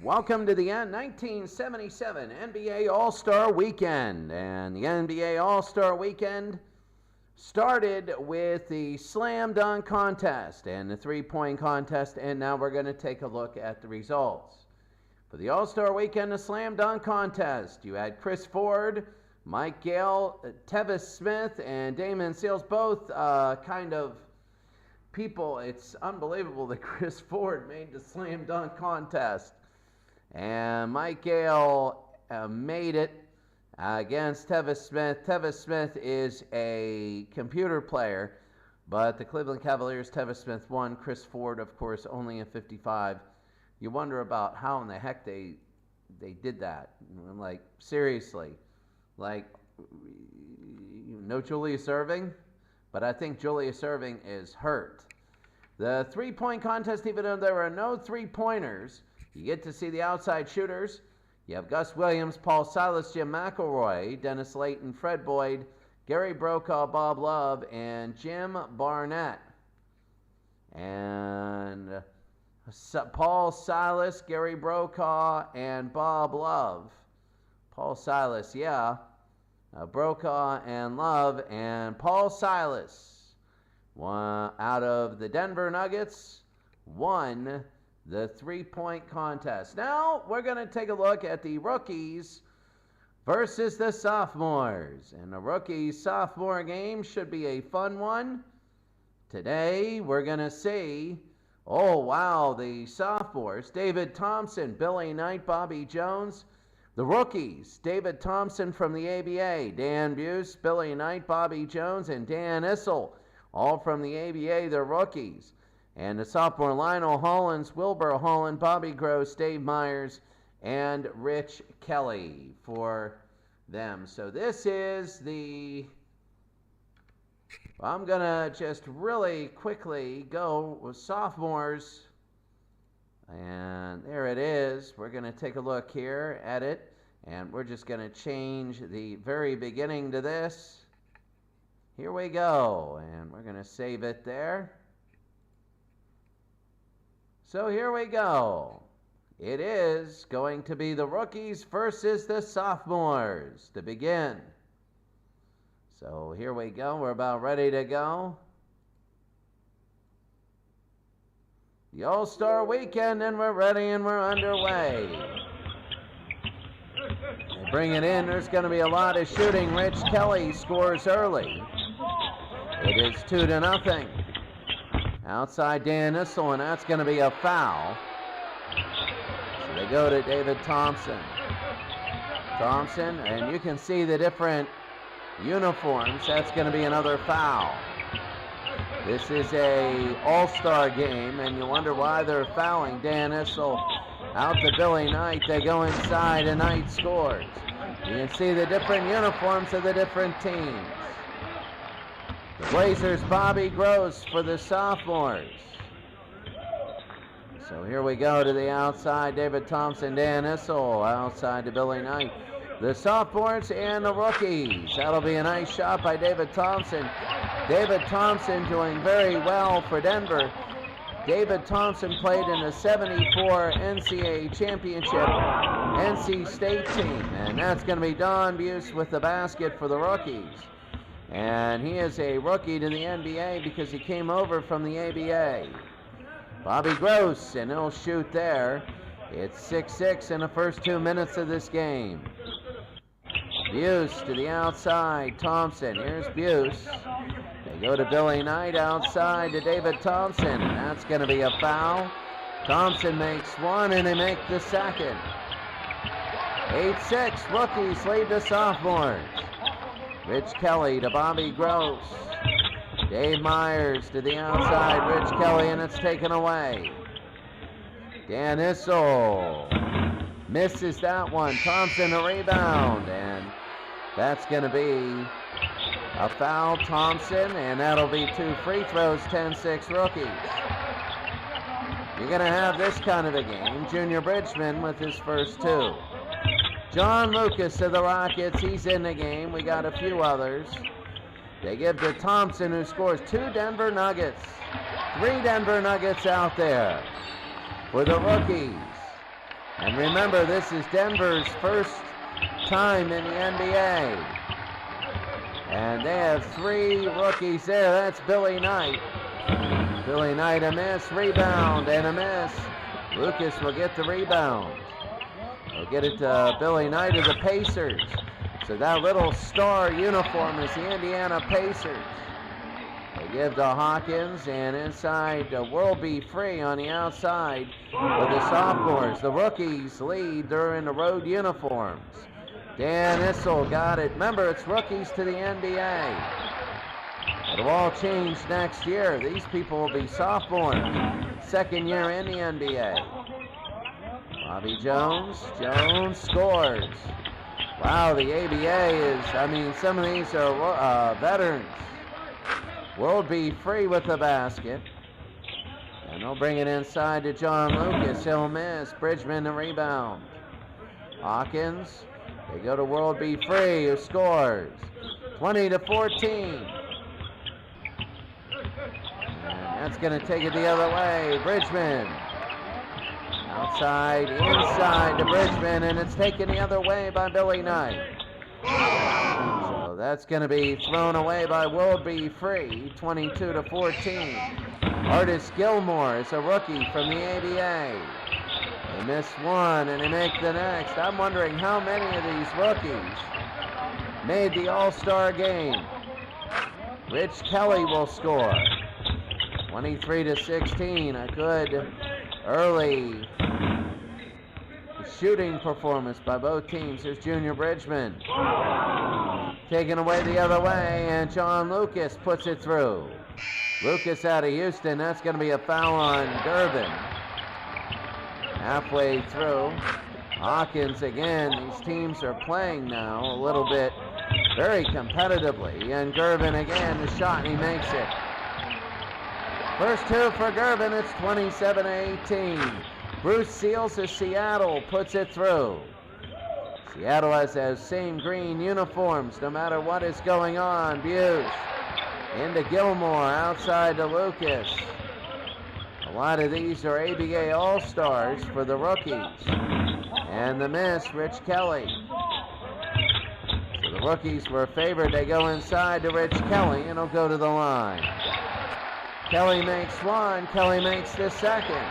Welcome to the 1977 NBA All-Star Weekend. And the NBA All-Star Weekend started with the slam dunk contest and the three-point contest, and now we're going to take a look at the results. For the All-Star Weekend, the slam dunk contest, you had Chris Ford, Mike Gale, Tevis Smith, and Damon Seals, both kind of people. It's unbelievable that Chris Ford made the slam dunk contest. And Mike Gale made it against Tevis Smith. Tevis Smith is a computer player, but the Cleveland Cavaliers, Tevis Smith won. Chris Ford, of course, only a 55. You wonder about how in the heck they did that. Like, seriously. Like, no Julius Erving? But I think Julius Erving is hurt. The three-point contest, even though there were no three-pointers, you get to see the outside shooters. You have Gus Williams, Paul Silas, Jim McElroy, Dennis Layton, Fred Boyd, Gary Brokaw, Bob Love, and Jim Barnett. And Paul Silas, Gary Brokaw, and Bob Love. Paul Silas, yeah. Brokaw and Love, and Paul Silas, one out of the Denver Nuggets, won the three-point contest. Now we're going to take a look at the rookies versus the sophomores. And the rookie-sophomore game should be a fun one. Today we're going to see, oh wow, the sophomores, David Thompson, Billy Knight, Bobby Jones. The rookies, David Thompson from the ABA, Dan Buse, Billy Knight, Bobby Jones, and Dan Issel, all from the ABA, the rookies. And the sophomore, Lionel Hollins, Wilbur Holland, Bobby Gross, Dave Myers, and Rich Kelly for them. So this is the, I'm going to just really quickly go with sophomores. And there it is. We're going to take a look here at it. And we're just going to change the very beginning to this. Here we go. And we're going to save it there. So here we go. It is going to be the rookies versus the sophomores to begin. So here we go. We're about ready to go. The All-Star Weekend, and we're ready and we're underway. They bring it in. There's going to be a lot of shooting. Rich Kelly scores early. It is 2-0. Outside Dan Issel, and that's going to be a foul. So they go to David Thompson. Thompson, and you can see the different uniforms. That's going to be another foul. This is a all-star game, and you wonder why they're fouling. Dan Issel out to Billy Knight. They go inside, and Knight scores. You can see the different uniforms of the different teams. The Blazers, Bobby Gross for the sophomores. So here we go to the outside. David Thompson, Dan Issel, outside to Billy Knight. The sophomores and the rookies. That'll be a nice shot by David Thompson. David Thompson doing very well for Denver. David Thompson played in the 74 NCAA Championship NC State team. And that's going to be Don Buse with the basket for the rookies. And he is a rookie to the NBA because he came over from the ABA. Bobby Gross, and he'll shoot there. It's 6-6 in the first 2 minutes of this game. Buse to the outside. Thompson. Here's Buse. They go to Billy Knight outside to David Thompson. And that's going to be a foul. Thompson makes one, and they make the second. 8-6. Rookies lead the sophomores. Rich Kelly to Bobby Gross. Dave Myers to the outside. Rich Kelly, and it's taken away. Dan Issel misses that one. Thompson a rebound, and that's going to be a foul. Thompson, and that'll be 2 free throws. 10-6 rookies. You're going to have this kind of a game. Junior Bridgman with his first 2. John Lucas of the Rockets, he's in the game. We got a few others. They give to Thompson, who scores 2 Denver Nuggets. 3 Denver Nuggets out there for the rookies. And remember, this is Denver's first time in the NBA. And they have 3 rookies there. That's Billy Knight. Billy Knight a miss, rebound, and a miss. Lucas will get the rebound. They'll get it to Billy Knight of the Pacers. So that little star uniform is the Indiana Pacers. They give to Hawkins, and inside World Be Free on the outside for the sophomores. The rookies lead. They're in the road uniforms. Dan Issel got it. Remember, it's rookies to the NBA. It'll all change next year. These people will be sophomores. Second year in the NBA. Bobby Jones. Jones scores. Wow, the ABA is, some of these are veterans. World Be Free with the basket. And they'll bring it inside to John Lucas. He'll miss. Bridgman the rebound. Hawkins. They go to World Be Free, who scores. 20-14. And that's going to take it the other way. Bridgman. Outside, inside to Bridgman, and it's taken the other way by Billy Knight. So that's going to be thrown away by World Be Free, 22-14. Artis Gilmore is a rookie from the ABA. They miss one, and they make the next. I'm wondering how many of these rookies made the All-Star game. Rich Kelly will score. 23-16, a good early shooting performance by both teams. Here's Junior Bridgman. Taken away the other way, and John Lucas puts it through. Lucas out of Houston. That's going to be a foul on Gervin. Halfway through. Hawkins again. These teams are playing now a little bit very competitively. And Gervin again, the shot, and he makes it. First 2 for Gervin. It's 27-18. Bruce Seals of Seattle puts it through. Seattle has those same green uniforms no matter what is going on. Buse into Gilmore, outside to Lucas. A lot of these are ABA All-Stars for the rookies. And the miss, Rich Kelly. So the rookies were favored. They go inside to Rich Kelly, and he'll go to the line. Kelly makes one. Kelly makes the second.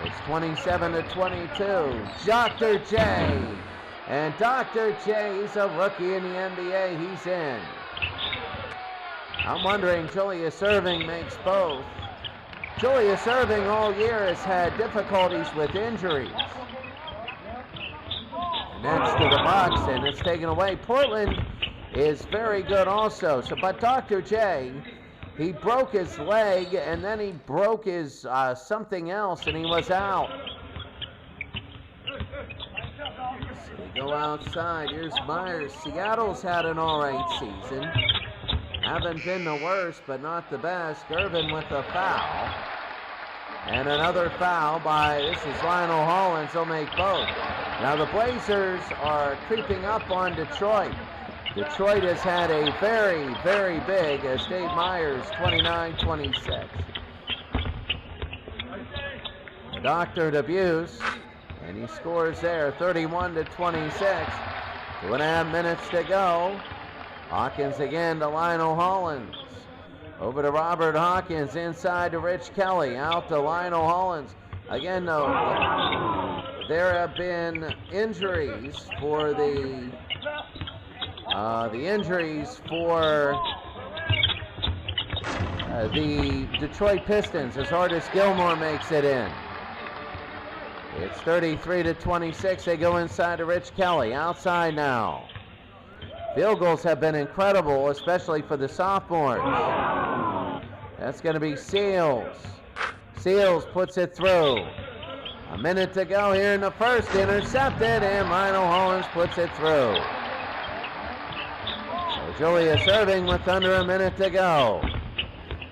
It's 27-22. Dr. J. And Dr. J, he's a rookie in the NBA. He's in. I'm wondering, Julius Erving makes both. Julius Erving all year has had difficulties with injuries. And next to the Bucks, and it's taken away. Portland is very good also. So, but Dr. J, he broke his leg, and then he broke his something else, and he was out. So we go outside. Here's Myers. Seattle's had an all right season. Haven't been the worst, but not the best. Gervin with a foul. And another foul by, this is Lionel Hollins. He'll make both. Now the Blazers are creeping up on Detroit. Detroit has had a very, very big, as Dave Myers, 29-26. Dr. Debuse, and he scores there, 31-26. 2.5 minutes to go. Hawkins again to Lionel Hollins. Over to Robert Hawkins, inside to Rich Kelly, out to Lionel Hollins. Again, though, there have been injuries for the Detroit Pistons as Artis Gilmore makes it in. It's 33-26. They go inside to Rich Kelly. Outside now. Field goals have been incredible, especially for the sophomores. That's going to be Seals. Seals puts it through. A minute to go here in the first. Intercepted, and Lionel Hollins puts it through. So Julius Erving with under a minute to go.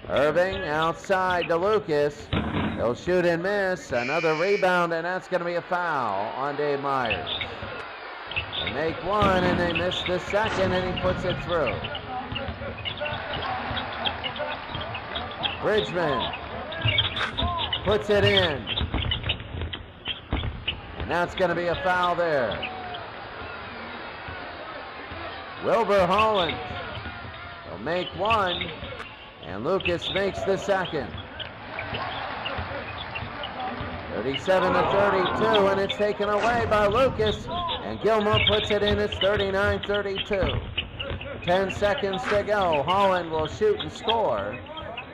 Erving outside to Lucas. He'll shoot and miss. Another rebound, and that's going to be a foul on Dave Myers. They make one, and they miss the second, and he puts it through. Bridgman puts it in. And that's going to be a foul there. Wilbur Holland will make one, and Lucas makes the second. 37-32, and it's taken away by Lucas, and Gilmore puts it in. It's 39-32. 10 seconds to go. Holland will shoot and score.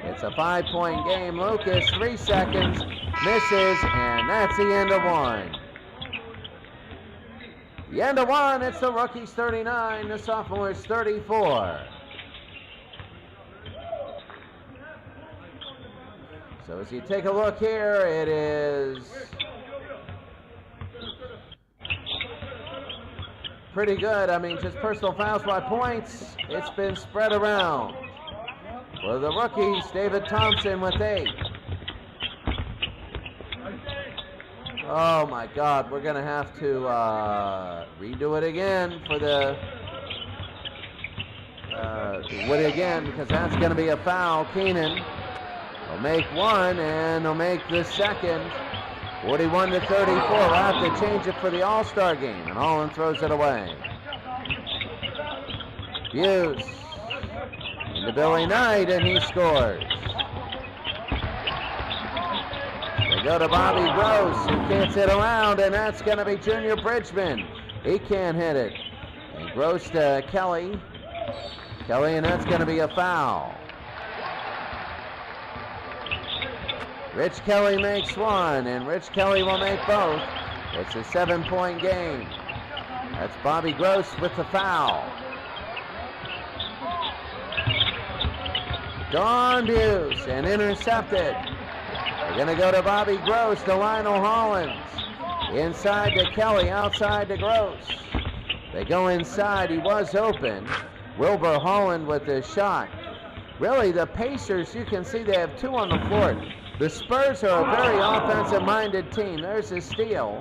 It's a 5-point game. Lucas, 3 seconds, misses, and that's the end of one. The end of one, it's the rookies 39, the sophomores 34. So as you take a look here, it is pretty good. I mean, just personal fouls by points. It's been spread around. For the rookies, David Thompson with 8. Oh my God, we're gonna have to redo it again for the because that's gonna be a foul. Keenan will make one, and they'll make the second. 41-34. We'll have to change it for the All-Star game, and Holland throws it away. Buse into Billy Knight, and he scores. They go to Bobby Gross, who kicks it around, and that's going to be Junior Bridgman. He can't hit it. And Gross to Kelly. Kelly, and that's going to be a foul. Rich Kelly makes one, and Rich Kelly will make both. It's a 7-point game. That's Bobby Gross with the foul. Don Buse, and intercepted. They're going to go to Bobby Gross, to Lionel Hollins. Inside to Kelly, outside to Gross. They go inside. He was open. Wilbur Holland with the shot. Really, the Pacers, you can see they have 2 on the floor. The Spurs are a very offensive-minded team. There's a steal.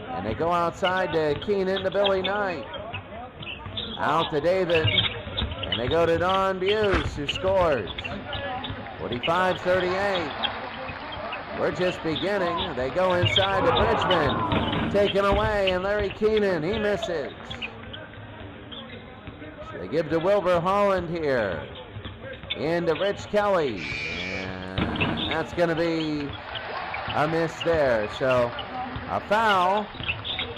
And they go outside to Keenan, to Billy Knight. Out to David. And they go to Don Buse, who scores. 45-38. We're just beginning. They go inside to Bridgman. Taken away, and Larry Keenan, he misses. So they give to Wilbur Holland here. Into Rich Kelly. And that's going to be a miss there. So a foul.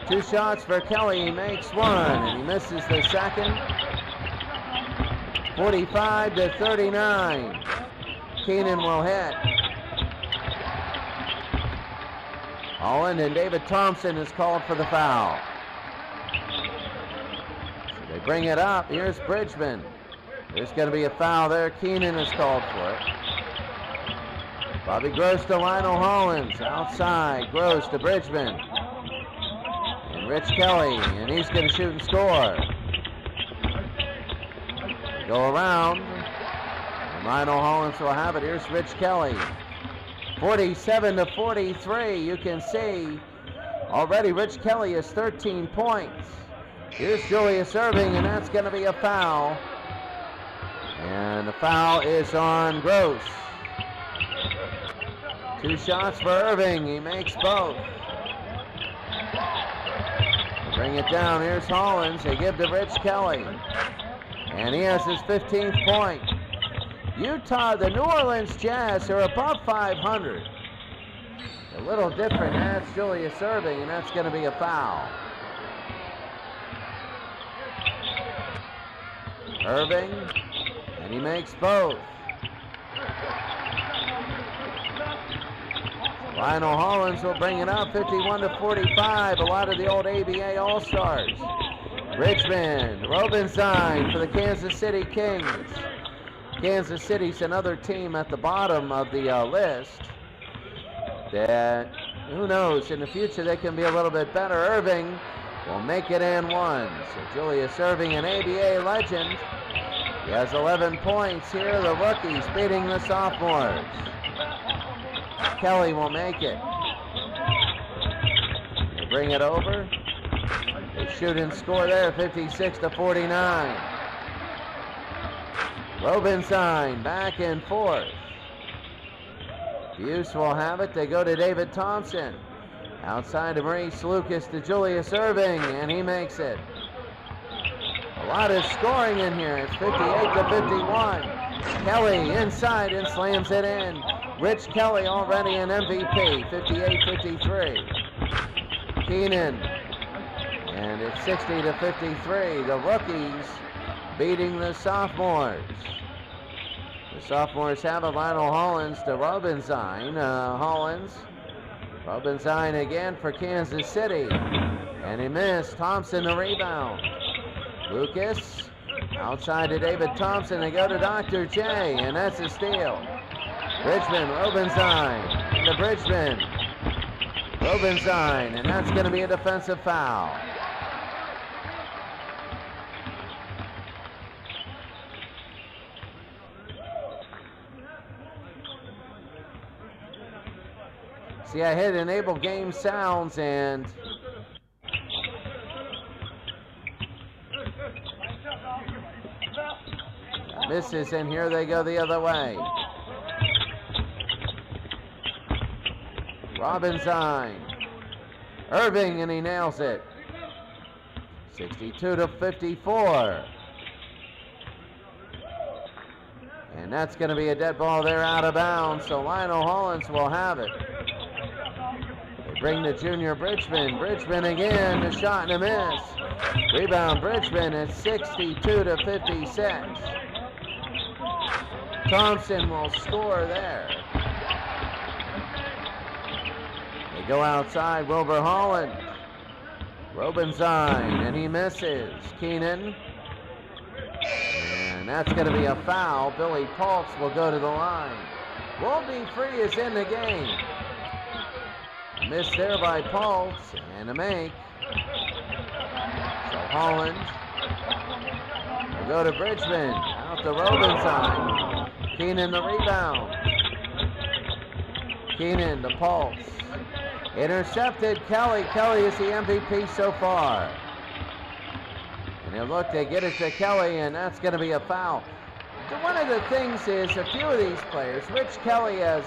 2 shots for Kelly. He makes one, and he misses the second. 45-39. Keenan will hit. Holland, and David Thompson is called for the foul. So they bring it up. Here's Bridgman. There's going to be a foul there. Keenan is called for it. Bobby Gross to Lionel Hollins. Outside. Gross to Bridgman. And Rich Kelly. And he's going to shoot and score. They go around. And Lionel Hollins will have it. Here's Rich Kelly. 47-43. You can see already Rich Kelly has 13 points. Here's Julius Irving, and that's going to be a foul. And the foul is on Gross. 2 shots for Irving. He makes both. They bring it down. Here's Hollins. They give to Rich Kelly. And he has his 15th point. Utah, the New Orleans Jazz are above 500. A little different. That's Julius Irving, and that's going to be a foul. Irving, and he makes both. Lionel Hollins will bring it up, 51-45. A lot of the old ABA All-Stars. Richmond, Robinson for the Kansas City Kings. Kansas City's another team at the bottom of the list that, who knows, in the future they can be a little bit better. Irving will make it and one. So Julius Irving, an ABA legend. He has 11 points here. The rookies beating the sophomores. Kelly will make it. They bring it over. They shoot and score there, 56-49. Robinson back and forth. Buse will have it. They go to David Thompson. Outside to Maurice Lucas to Julius Irving, and he makes it. A lot of scoring in here. It's 58-51. Kelly inside and slams it in. Rich Kelly already an MVP, 58-53. Keenan, and it's 60-53. The rookies beating the sophomores. The sophomores have a Lionel Hollins to Robinstein. Robinstein again for Kansas City. And he missed. Thompson the rebound. Lucas outside to David Thompson. They go to Dr. J, and that's a steal. Bridgman, Robinstein into Bridgman. Robinstein, and that's going to be a defensive foul. See, I hit enable game sounds and misses, and here they go the other way. Robinstein. Irving, and he nails it. 62-54. And that's going to be a dead ball there out of bounds, so Lionel Hollins will have it. They bring the junior Bridgman. Bridgman again, the shot and a miss. Rebound Bridgman at 62-56. Thompson will score there. They go outside, Wilbur Holland. Robinstein, and he misses. Keenan. And that's going to be a foul. Billy Paltz will go to the line. Won't be free is in the game. Missed there by Paltz, and a make. So Holland will go to Bridgman. Out to Robinstein. Keenan the rebound. Keenan to Paltz. Intercepted Kelly. Kelly is the MVP so far. And they'll look, they get it to Kelly, and that's going to be a foul. So one of the things is a few of these players, Rich Kelly has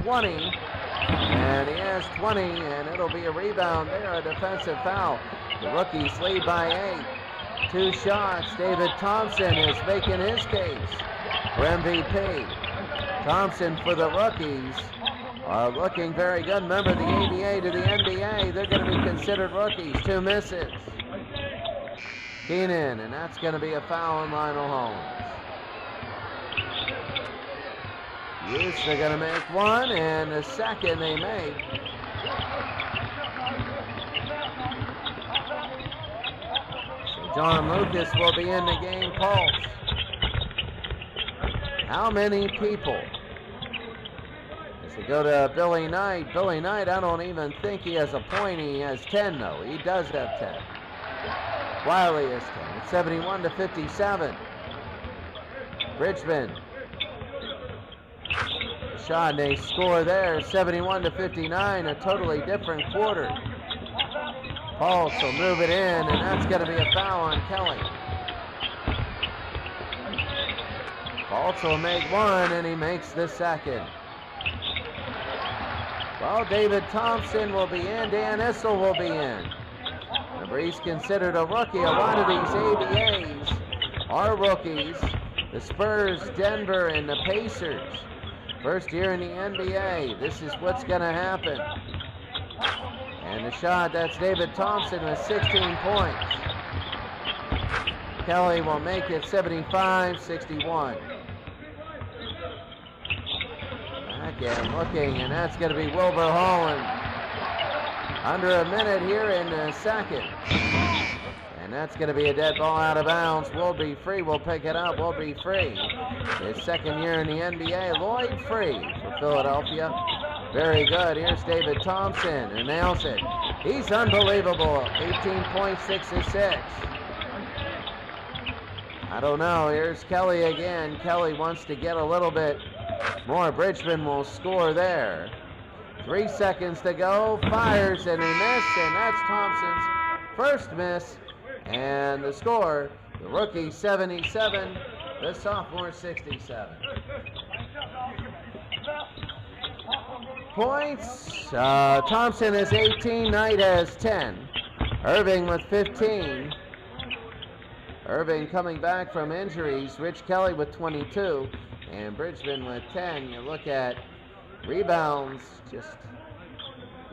20, and he has 20, and it'll be a rebound there, a defensive foul. The rookies lead by 8. 2 shots. David Thompson is making his case for MVP. Thompson for the rookies are looking very good. Remember, the ABA to the NBA, they're going to be considered rookies. 2 misses. Keenan, and that's going to be a foul on Lionel Hollins. Use, they're going to make one, and the second they make. So John Lucas will be in the game. Pulse. How many people? As they go to Billy Knight. Billy Knight, I don't even think he has a point. He has 10, though. He does have 10. Wiley is 10. It's 71-57. Bridgman. Shot, and they score there. 71-59. A totally different quarter. Pulse will move it in, and that's going to be a foul on Kelly. Pulse will make one, and he makes the second. Well, David Thompson will be in. Dan Issel will be in. Remember, he's considered a rookie. A lot of these ABAs are rookies. The Spurs, Denver, and the Pacers. First year in the NBA. This is what's going to happen. And the shot, that's David Thompson with 16 points. Kelly will make it 75-61. Again, looking, and that's going to be Wilbur Holland. Under a minute here in the second. And that's going to be a dead ball out of bounds. Will be free. We'll pick it up. Will be free. His second year in the NBA. Lloyd Free for Philadelphia. Very good. Here's David Thompson, and nails it. He's unbelievable. 18 points, 6 assists. I don't know. Here's Kelly again. Kelly wants to get a little bit more. Bridgman will score there. 3 seconds to go. Fires, and he missed, and that's Thompson's first miss. And the score, the rookie 77, the sophomore 67. points. Thompson has 18, Knight has 10. Irving with 15. Irving coming back from injuries. Rich Kelly with 22. And Bridgman with 10. You look at rebounds, just,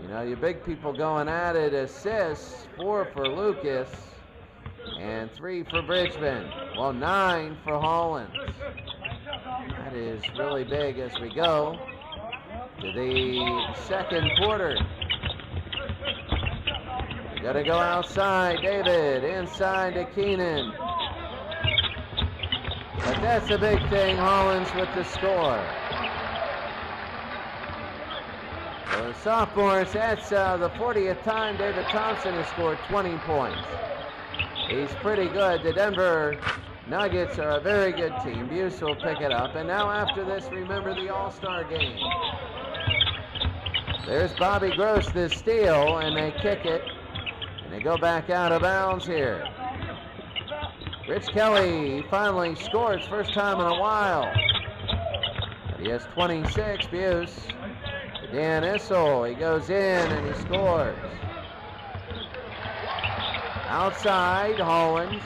you know, your big people going at it. Assists, 4 for Lucas and 3 for Bridgman. Well, 9 for Hollins. That is really big as we go to the second quarter. We got to go outside. David inside to Keenan. But that's a big thing. Hollins with the score. For the sophomores, that's the 40th time David Thompson has scored 20 points. He's pretty good. The Denver Nuggets are a very good team. Buse will pick it up. And now after this, remember the All-Star game. There's Bobby Gross, the steal, and they kick it. And they go back out of bounds here. Rich Kelly finally scores, first time in a while. But he has 26, Buse. To Dan Issel, he goes in and he scores. Outside, Hollins.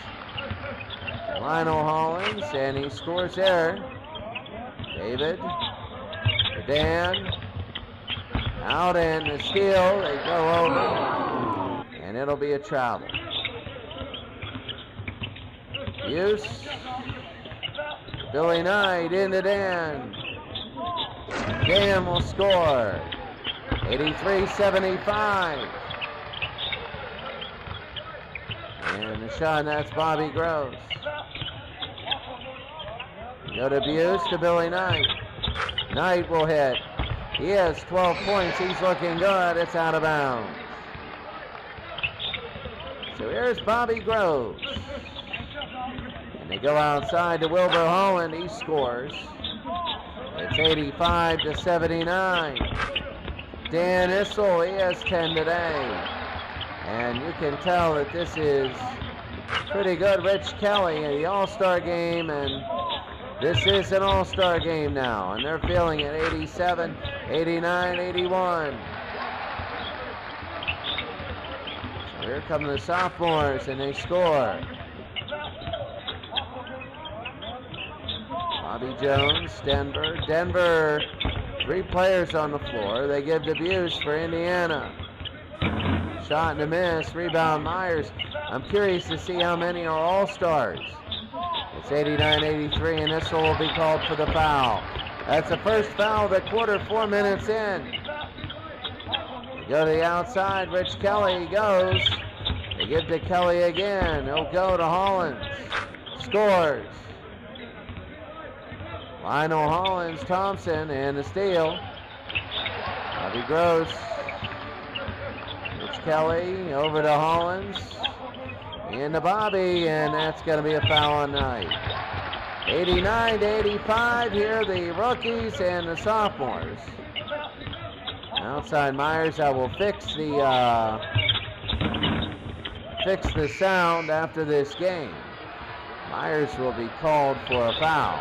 Lionel Hollins, and he scores there. David to Dan. Out and the steal. They go over. And it'll be a travel. Buse. Billy Knight into Dan. Dan will score. 83-75. And the shot, and that's Bobby Gross. Go to Buse to Billy Knight. Knight will hit. He has 12 points. He's looking good. It's out of bounds. So here's Bobby Gross. And they go outside to Wilbur Holland. He scores. It's 85-79. Dan Issel, he has 10 today. And you can tell that this is pretty good. Rich Kelly in the All-Star game, and this is an All-Star game now, and they're feeling it. 87, 89, 81. So here come the sophomores, and they score. Bobby Jones, Denver. Denver, 3 players on the floor. They give to Buse for Indiana. Shot and a miss. Rebound Myers. I'm curious to see how many are All-Stars. It's 89-83, and Issel will be called for the foul. That's the first foul of the quarter, 4 minutes in. They go to the outside. Rich Kelly goes. They give to Kelly again. He'll go to Hollins. Scores. Lionel Hollins, Thompson, and the steal. Bobby Gross. Rich Kelly over to Hollins. Into Bobby, and that's going to be a foul on Knight. 89-85 here, the rookies and the sophomores. Outside Myers, I will fix the sound after this game. Myers will be called for a foul.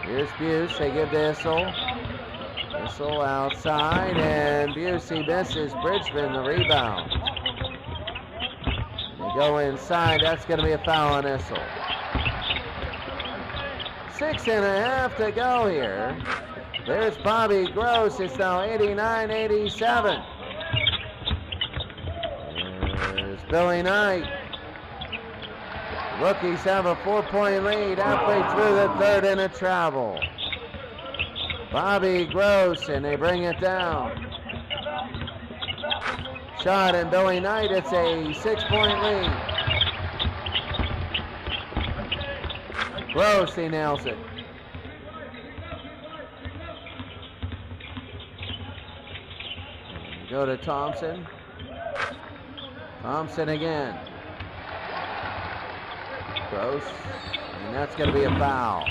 Here's Buse, they give to Issel. Issel outside, and Busey misses. Bridgman the rebound. They go inside, that's going to be a foul on Issel. 6.5 to go here. There's Bobby Gross, it's now 89-87. There's Billy Knight. Rookies have a 4-point lead halfway through the third in a travel. Bobby Gross, and they bring it down. Shot, and Billy Knight, it's a 6-point lead. Gross, he nails it. Go to Thompson. Thompson again. Gross, and that's going to be a foul.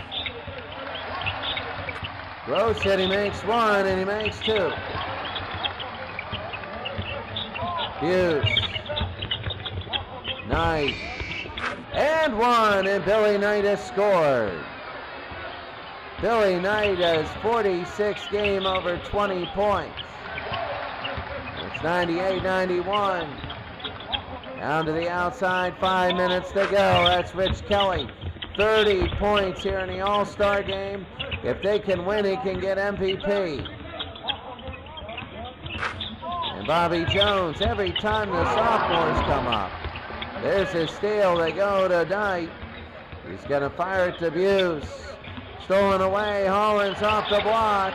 Gross hit, he makes one, and he makes two. Buse. Knight. And one, and Billy Knight has scored. Billy Knight has 46 game over 20 points. It's 98-91. Down to the outside, 5 minutes to go. That's Rich Kelly. 30 points here in the All-Star game. If they can win, he can get MVP. And Bobby Jones, every time the sophomores come up, there's a steal. They go to Knight. He's going to fire it to Buse. Stolen away. Hollins off the block.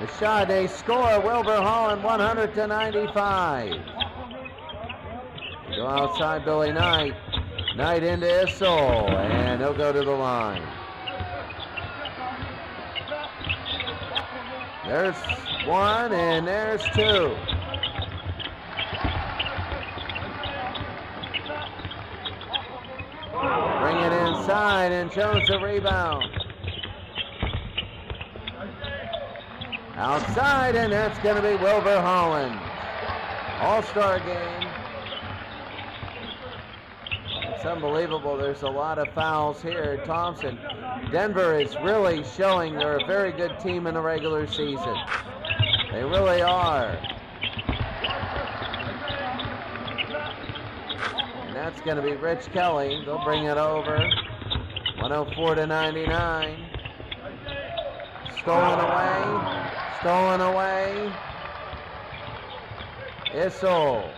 The shot, they score. Wilbur Holland 100-95. They go outside Billy Knight. Knight into Issel, and he'll go to the line. There's one, and there's two. Bring it inside, and Jones a rebound. Outside, and that's going to be Wilbur Holland. All-Star game. It's unbelievable. There's a lot of fouls here. Thompson. Denver is really showing they're a very good team in the regular season. They really are. And that's going to be Rich Kelly. They'll bring it over. 104-99. Stolen away. Stolen away. Issel.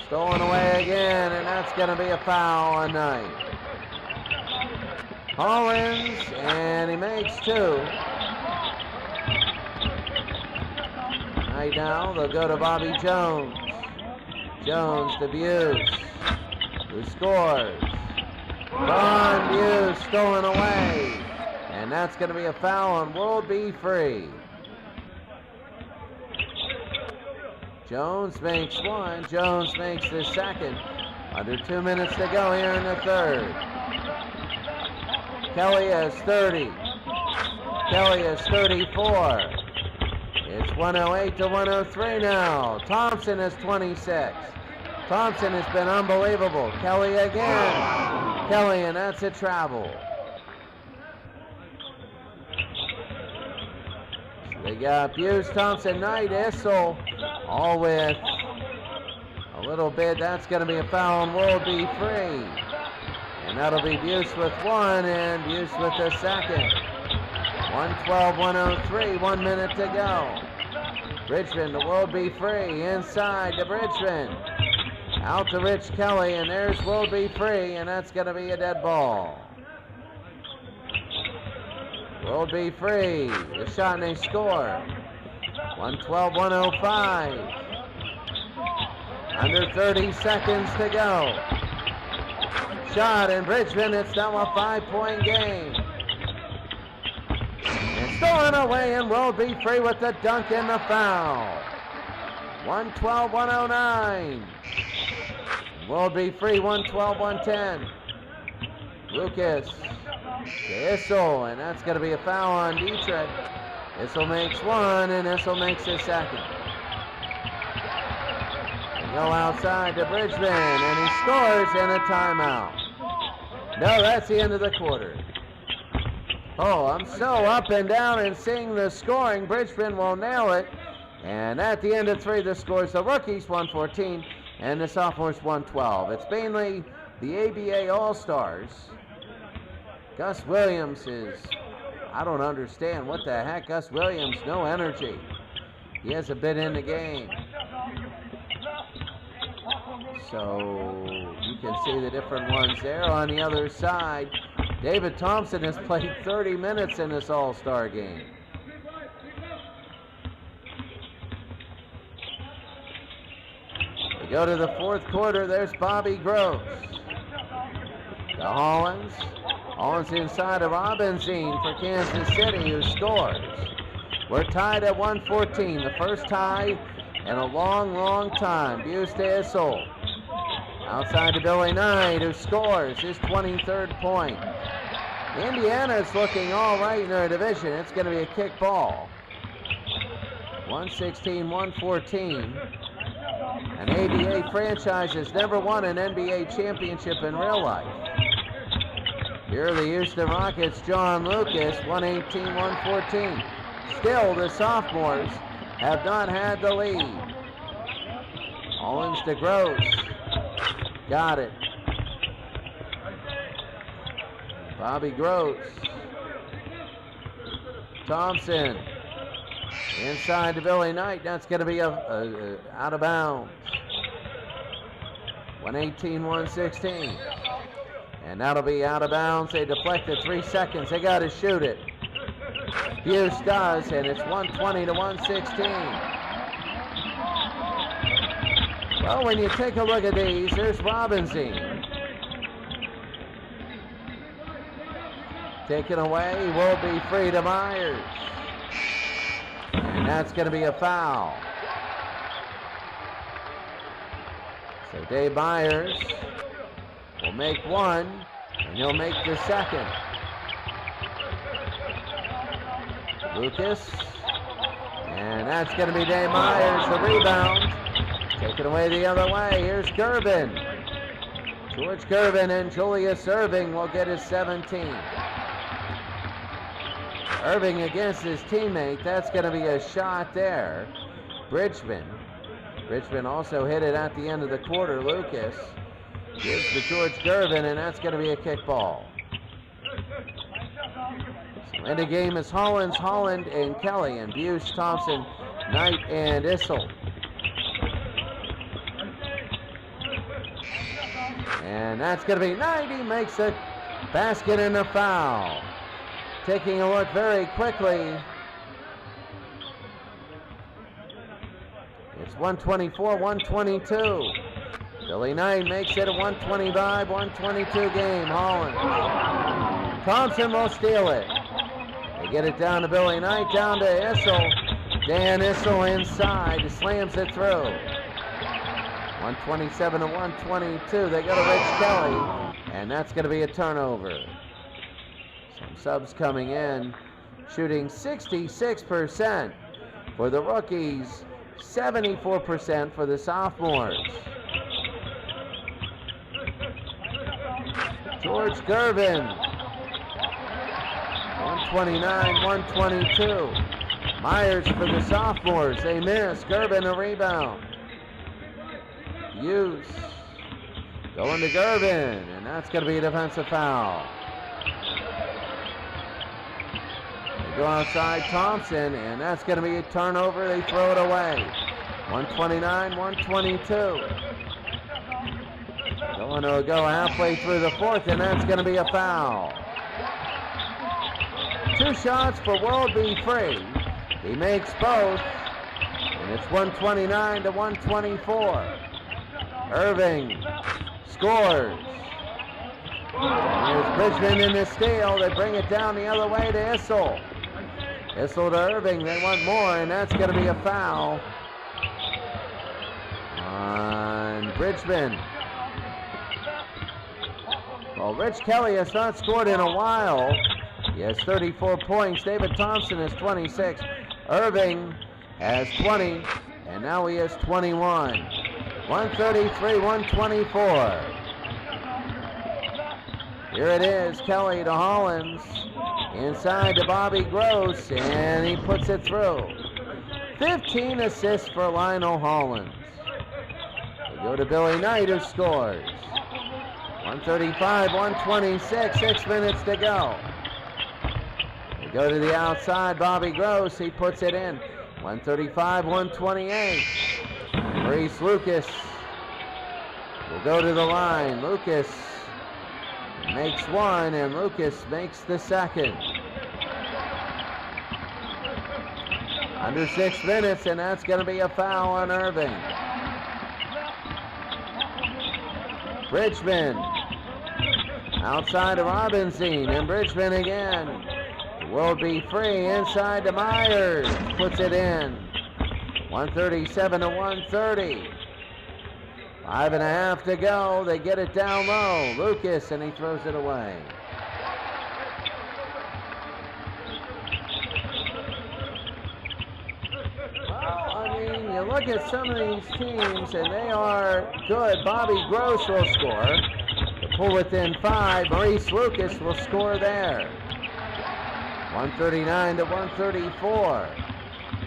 Stolen away again, and that's going to be a foul on Knight. Hollins, and he makes two. Knight now, they'll go to Bobby Jones. Jones to Buse, who scores. Ron Buse stolen away, and that's going to be a foul on World Be Free. Jones makes one. Jones makes the second. Under 2 minutes to go here in the third. Kelly has 30. Kelly has 34. It's 108-103 now. Thompson has 26. Thompson has been unbelievable. Kelly again. Kelly, and that's a travel. So they got Buse, Thompson, Knight, Issel. All with a little bit. That's going to be a foul on World Be Free. And that'll be Buse with one and Buse with the second. 112-103, 1 minute to go. Bridgman to World Be Free. Inside to Bridgman. Out to Rich Kelly, and there's World Be Free, and that's going to be a dead ball. World Be Free. The shot, and they score. 112-105. Under 30 seconds to go. Shot, and Bridgman, it's now a 5-point game. And stolen away, and World Be Free with the dunk and the foul. 112-109. World Be Free, 112-110. Lucas to Issel, and that's going to be a foul on Dietrich. Issel makes one, and Issel makes his second. They go outside to Bridgman, and he scores in a timeout. No, that's the end of the quarter. Oh, I'm so up and down and seeing the scoring. Bridgman will nail it. And at the end of three, the scores, the rookies 114 and the sophomores 112. It's mainly the ABA All-Stars. Gus Williams is, I don't understand what the heck. Gus Williams, no energy. He hasn't been in the game. So you can see the different ones there. On the other side, David Thompson has played 30 minutes in this All-Star game. We go to the fourth quarter. There's Bobby Gross. To Hollins. Hollins inside of Robinson for Kansas City, who scores. We're tied at 114. The first tie in a long, long time. Buse to Issel. Outside to Billy Knight, who scores his 23rd point. Indiana's looking all right in their division. It's going to be a kick ball. 116-114. An ABA franchise has never won an NBA championship in real life. Here are the Houston Rockets, John Lucas, 118-114. Still, the sophomores have not had the lead. Hollins to Gross. Got it. Bobby Gross. Thompson. Inside to Billy Knight. That's going to be out of bounds. 118-116. And that'll be out of bounds. They deflected 3 seconds. They got to shoot it. Hughes does, and it's 120-116. Well, when you take a look at these, there's Robinson. Taken away will be free to Myers. And that's going to be a foul. So Dave Myers will make one, and he'll make the second. Lucas. And that's going to be Dave Myers, the rebound. Taken away the other way. Here's Gervin. George Gervin and Julius Irving will get his 17. Irving against his teammate. That's going to be a shot there. Bridgman also hit it at the end of the quarter. Lucas gives to George Gervin, and that's going to be a kickball. So in the game is Hollins, Holland, and Kelly, and Buse, Thompson, Knight, and Issel. And that's going to be 90, makes a basket and a foul. Taking a look very quickly. It's 124-122. Billy Knight makes it a 125-122 game. Hollins. Thompson will steal it. They get it down to Billy Knight, down to Issel. Dan Issel inside, slams it through. 127-122. They go to Rich Kelly, and that's going to be a turnover. Some subs coming in, shooting 66% for the rookies, 74% for the sophomores. George Gervin, 129-122. Myers for the sophomores. They miss. Gervin a rebound. Hughes going to Gervin, and that's going to be a defensive foul. They go outside Thompson, and that's going to be a turnover. They throw it away. 129-122. Going to go halfway through the fourth, and that's going to be a foul. 2 shots for World Be Free. He makes both, and it's 129-124. Irving scores. There's Bridgman in the steal. They bring it down the other way to Issel. Issel to Irving. They want more, and that's going to be a foul on Bridgman. Well, Rich Kelly has not scored in a while. He has 34 points. David Thompson has 26. Irving has 20, and now he has 21. 133-124. Here it is, Kelly to Hollins. Inside to Bobby Gross, and he puts it through. 15 assists for Lionel Hollins. They go to Billy Knight, who scores. 135-126, 6 minutes to go. They go to the outside, Bobby Gross, he puts it in. 135-128. Maurice Lucas will go to the line. Lucas makes one, and Lucas makes the second. Under 6 minutes, and that's going to be a foul on Irving. Bridgman outside to Robinson, and Bridgman again. The World Be Free inside to Myers, puts it in. 137-130. 5.5 to go. They get it down low. Lucas, and he throws it away. Well, I mean, you look at some of these teams, and they are good. Bobby Gross will score. pull within 5. Maurice Lucas will score there. 139 to 134.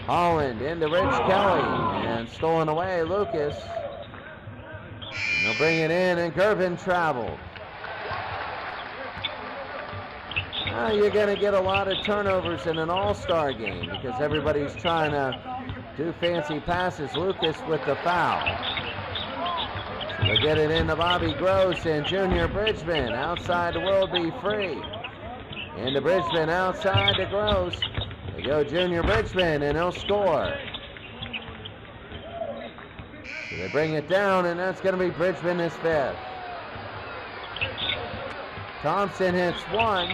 Holland into Rich Kelly, and stolen away Lucas. And they'll bring it in, and Gervin traveled. Now you're going to get a lot of turnovers in an all-star game because everybody's trying to do fancy passes. Lucas with the foul. So they get it into Bobby Gross and Junior Bridgman. Outside the World Be Free. Into Bridgman, outside to Gross. They go Junior Bridgman, and he'll score. So they bring it down, and that's going to be Bridgman his 5th. Thompson hits 1.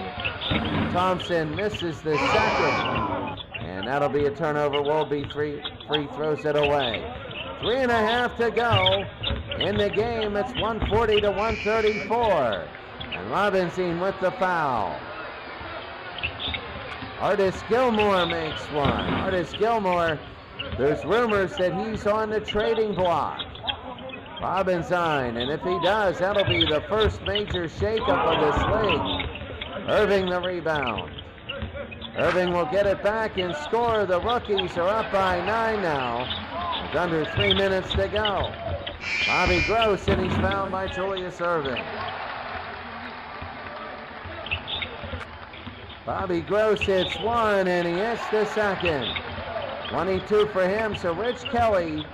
Thompson misses the 2nd. And that'll be a turnover. World Be Free throws it away. 3.5 to go in the game. It's 140 to 134. And Robinson with the foul. Artis Gilmore makes 1. Artis Gilmore, there's rumors that he's on the trading block. Robinson, and if he does, that'll be the first major shakeup of this league. Irving the rebound. Irving will get it back and score. The rookies are up by 9 now. With under 3 minutes to go. Bobby Gross, and he's fouled by Julius Irving. Bobby Gross hits 1, and he hits the 2nd. 22 for him, so Rich Kelly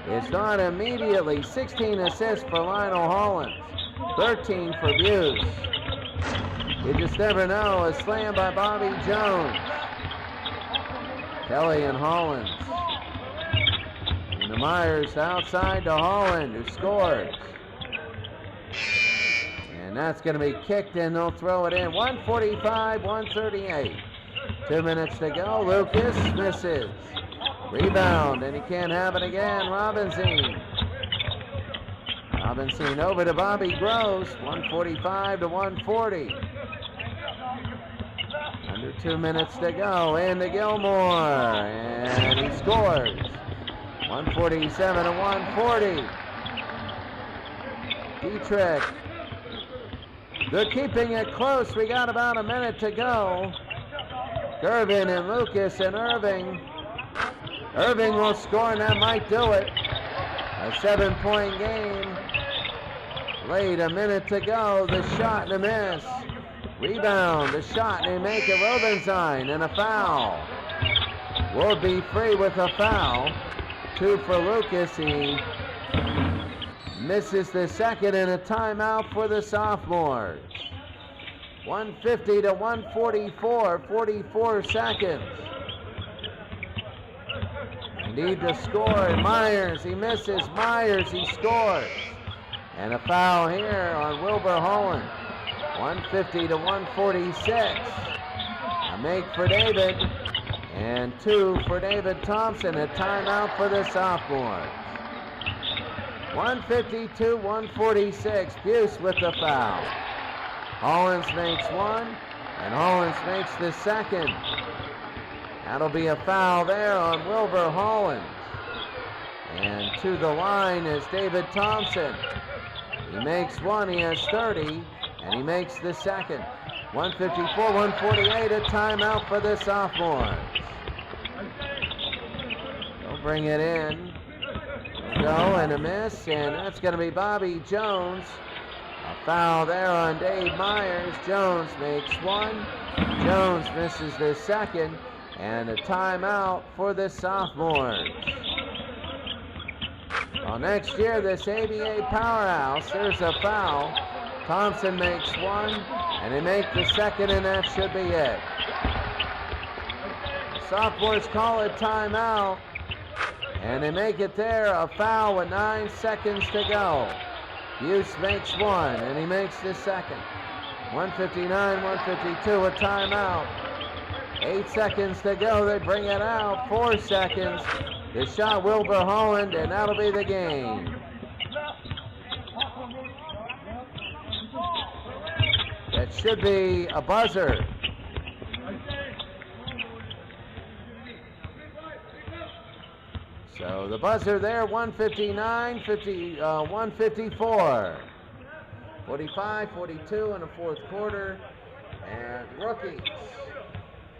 is not immediately. 16 assists for Lionel Hollins. 13 for Buse. You just never know. A slam by Bobby Jones. Kelly and Hollins. And the Myers outside to Holland, who scores. And that's going to be kicked, and they'll throw it in. 145, 138. 2 minutes to go. Lucas misses. Rebound, and he can't have it again. Robinson. Robinson over to Bobby Gross. 145 to 140. Under 2 minutes to go. Into Gilmore, and he scores. 147 to 140. Dietrich. They're keeping it close. We got about a minute to go. Gervin and Lucas and Irving. Irving will score, and that might do it. A 7-point game. Late, a minute to go. The shot and a miss. Rebound, the shot, and they make it. Robinson, and a foul. Will Be Free with a foul. 2 for Lucas. He misses the 2nd, and a timeout for the sophomores. 150 to 144, 44 seconds. They need to score, and Myers, he misses. Myers, he scores. And a foul here on Wilbur Holland. 150 to 146. A make for David, and 2 for David Thompson. A timeout for the sophomores. 152, 146. Buse with the foul. Hollins makes 1, and Hollins makes the 2nd. That'll be a foul there on Wilbur Hollins. And to the line is David Thompson. He makes 1, he has 30, and he makes the 2nd. 154, 148, a timeout for the sophomores. They'll bring it in. Go, and a miss, and that's going to be Bobby Jones. A foul there on Dave Myers. Jones makes 1. Jones misses the 2nd, and a timeout for the sophomores. Well, next year, this ABA powerhouse, there's a foul. Thompson makes 1, and they make the 2nd, and that should be it. The sophomores call it timeout, and they make it there. A foul with 9 seconds to go. Buse makes 1, and he makes the 2nd. 159, 152, a timeout. 8 seconds to go. They bring it out. 4 seconds. The shot, Wilbur Holland, and that'll be the game. That should be a buzzer. So the buzzer there, 159, 154. 45-42 in the fourth quarter. And rookies,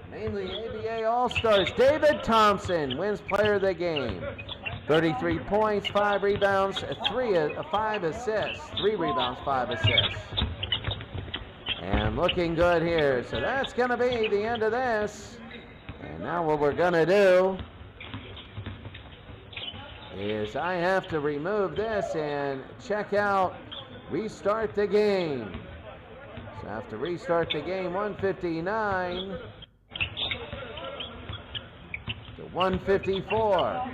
mainly ABA All-Stars, David Thompson wins player of the game. 33 points, 5 rebounds, 5 assists. 3 rebounds, 5 assists. And looking good here. So that's going to be the end of this. And now what we're going to do is I have to remove this and check out, restart the game. So I have to restart the game, 159 to 154.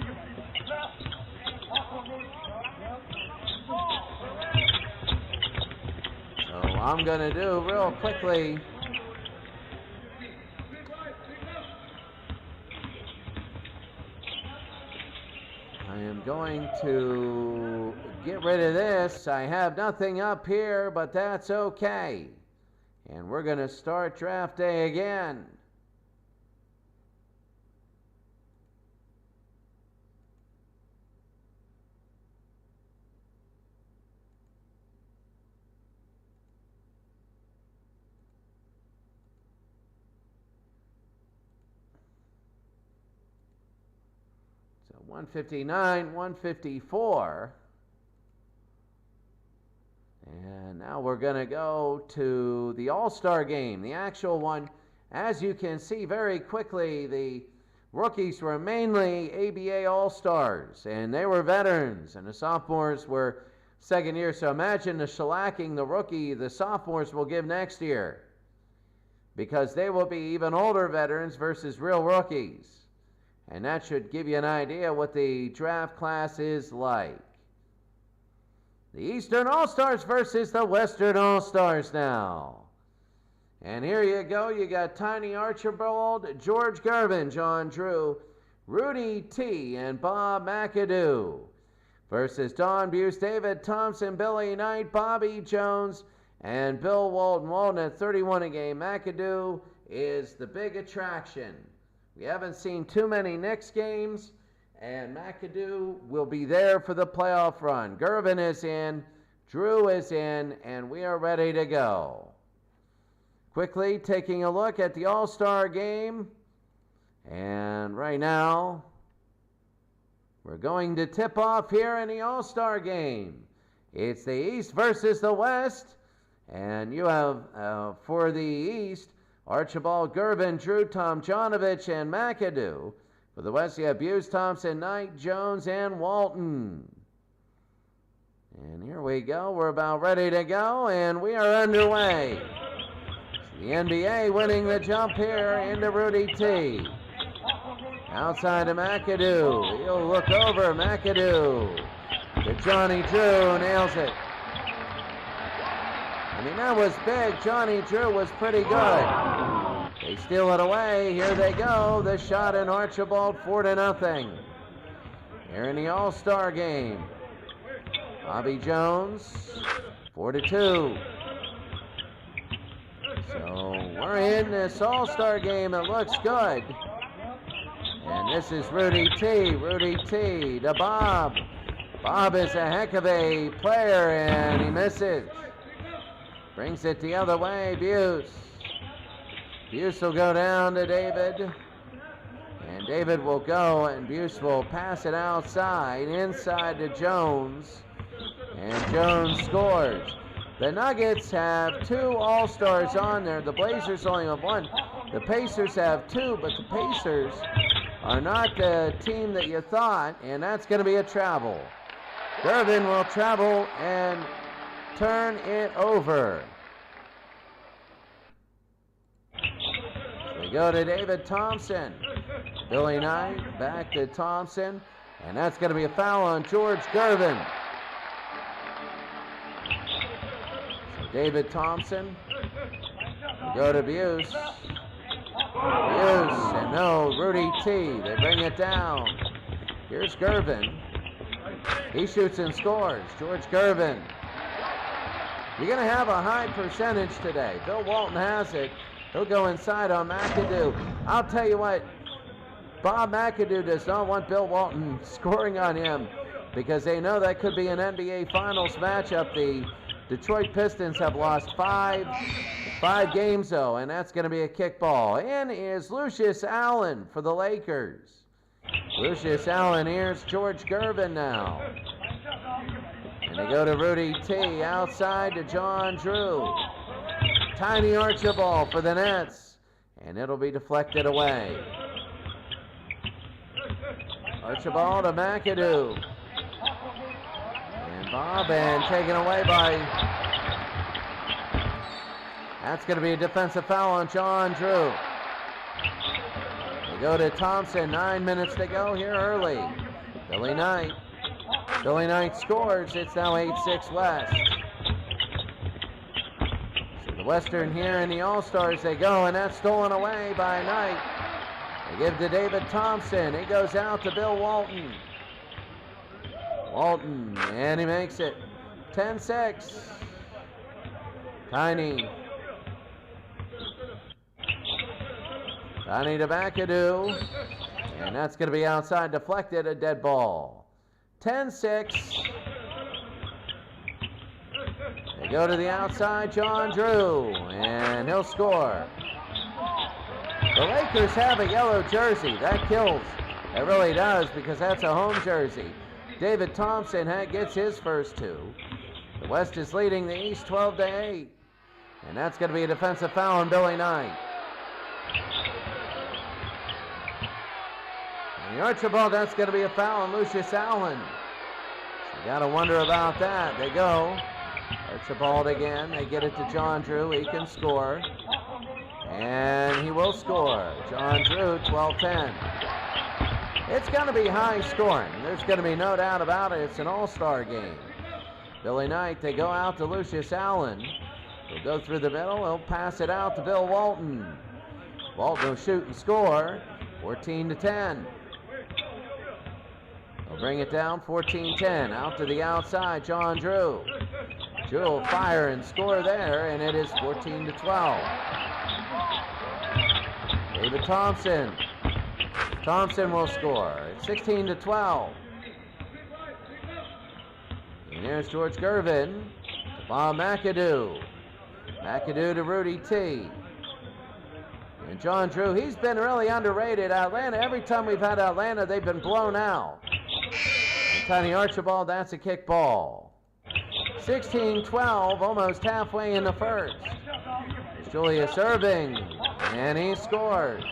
So I'm going to do real quickly, I am going to get rid of this. I have nothing up here, but that's okay. And we're going to start draft day again. So 159, 154. And now we're going to go to the All-Star game, the actual one. As you can see very quickly, the rookies were mainly ABA All-Stars, and they were veterans, and the sophomores were second year. So imagine the shellacking the sophomores will give next year, because they will be even older veterans versus real rookies. And that should give you an idea what the draft class is like. The Eastern All-Stars versus the Western All-Stars now. And here you go. You got Tiny Archibald, George Gervin, John Drew, Rudy T, and Bob McAdoo. Versus Don Buse, David Thompson, Billy Knight, Bobby Jones, and Bill Walton. Walton at 31 a game. McAdoo is the big attraction. We haven't seen too many Knicks games, and McAdoo will be there for the playoff run. Gervin is in, Drew is in, and we are ready to go. Quickly taking a look at the All-Star game. And right now, we're going to tip off here in the All-Star game. It's the East versus the West. And you have, for the East, Archibald, Gervin, Drew, Tomjanovich, and McAdoo. For the West, you have Buse, Thompson, Knight, Jones, and Walton. And here we go. We're about ready to go, and we are underway. So the NBA winning the jump here into Rudy T. Outside to McAdoo. He'll look over. McAdoo to Johnny Drew. Nails it. I mean, that was big. Johnny Drew was pretty good. They steal it away. Here they go. The shot in Archibald, 4-0. Here in the All-Star game. Bobby Jones, 4-2. So we're in this All-Star game. It looks good. And this is Rudy T. Rudy T to Bob. Bob is a heck of a player, and he misses. Brings it the other way, Buse. Buse will go down to David. And David will go, and Buse will pass it outside, inside to Jones. And Jones scores. The Nuggets have 2 All-Stars on there. The Blazers only have 1. The Pacers have 2, but the Pacers are not the team that you thought, and that's going to be a travel. Gervin will travel and turn it over. We go to David Thompson. Billy Knight back to Thompson, and that's going to be a foul on George Gervin. So David Thompson. We go to Buse. Buse, and no, Rudy T. They bring it down. Here's Gervin. He shoots and scores. George Gervin. You're going to have a high percentage today. Bill Walton has it. He'll go inside on McAdoo. I'll tell you what, Bob McAdoo does not want Bill Walton scoring on him, because they know that could be an NBA Finals matchup. The Detroit Pistons have lost five games, though, and that's going to be a kickball. In is Lucius Allen for the Lakers. Lucius Allen, here's George Gervin now. And they go to Rudy T. Outside to John Drew. Tiny Archibald for the Nets. And it'll be deflected away. Archibald to McAdoo. And Bob, and taken away by... That's going to be a defensive foul on John Drew. They go to Thompson. 9 minutes to go here early. Billy Knight. Billy Knight scores. It's now 8-6 West. So the Western here in the All-Stars they go, and that's stolen away by Knight. They give to David Thompson. He goes out to Bill Walton. Walton, and he makes it 10-6. Tiny. Tiny to McAdoo. And that's going to be outside, deflected, a dead ball. 10-6. They go to the outside, John Drew, and he'll score. The Lakers have a yellow jersey. That kills. It really does, because that's a home jersey. David Thompson gets his first two. The West is leading the East 12-8. And that's going to be a defensive foul on Billy Knight. And the Archibald, that's going to be a foul on Lucius Allen. So you got to wonder about that. They go. Archibald again. They get it to John Drew. He can score. And he will score. John Drew, 12-10. It's going to be high scoring. There's going to be no doubt about it. It's an all-star game. Billy Knight, they go out to Lucius Allen. He'll go through the middle. He'll pass it out to Bill Walton. Walton will shoot and score. 14-10. He'll bring it down, 14-10. Out to the outside, John Drew. Drew will fire and score there, and it is 14-12. David Thompson. Thompson will score. It's 16-12. And there's George Gervin to Bob McAdoo. McAdoo to Rudy T. And John Drew, he's been really underrated. Atlanta, every time we've had Atlanta, they've been blown out. And Tiny Archibald, that's a kick ball. 16-12, almost halfway in the first. There's Julius Erving, and he scores.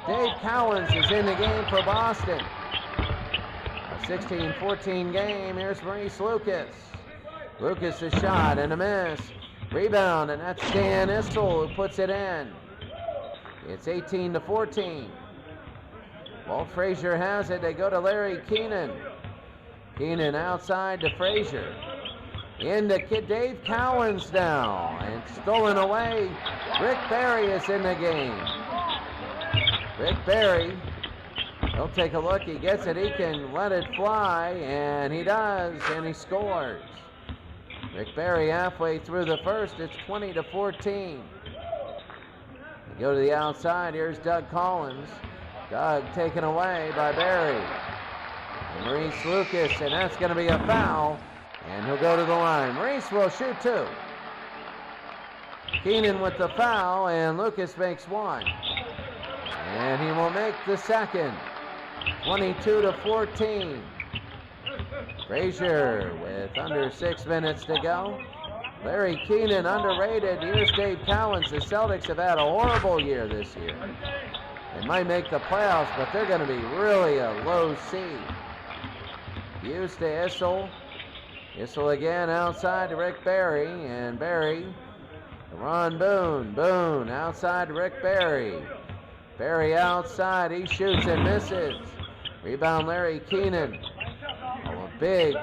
Dave Cowens is in the game for Boston. A 16-14 game. Here's Maurice Lucas. Lucas a shot and a miss. Rebound, and that's Dan Issel who puts it in. It's 18-14. Walt Frazier has it. They go to Larry Keenan. Keenan outside to Frazier. Into Dave Cowens now. And stolen away. Rick Barry is in the game. Rick Barry, he'll take a look. He gets it. He can let it fly, and he does, and he scores. Rick Barry halfway through the first. It's 20-14. They go to the outside. Here's Doug Collins. Doug taken away by Barry. And Maurice Lucas, and that's going to be a foul, and he'll go to the line. Maurice will shoot two. Keenan with the foul, and Lucas makes one. And he will make the second. 22-14. Frazier with under 6 minutes to go. Larry Keenan underrated. Here's Dave Cowens. The Celtics have had a horrible year this year. They might make the playoffs, but they're going to be really a low seed. Hughes to Issel. Issel again outside to Rick Barry. And Barry to Ron Boone. Boone outside to Rick Barry. Barry outside. He shoots and misses. Rebound Larry Keenan. Oh, a big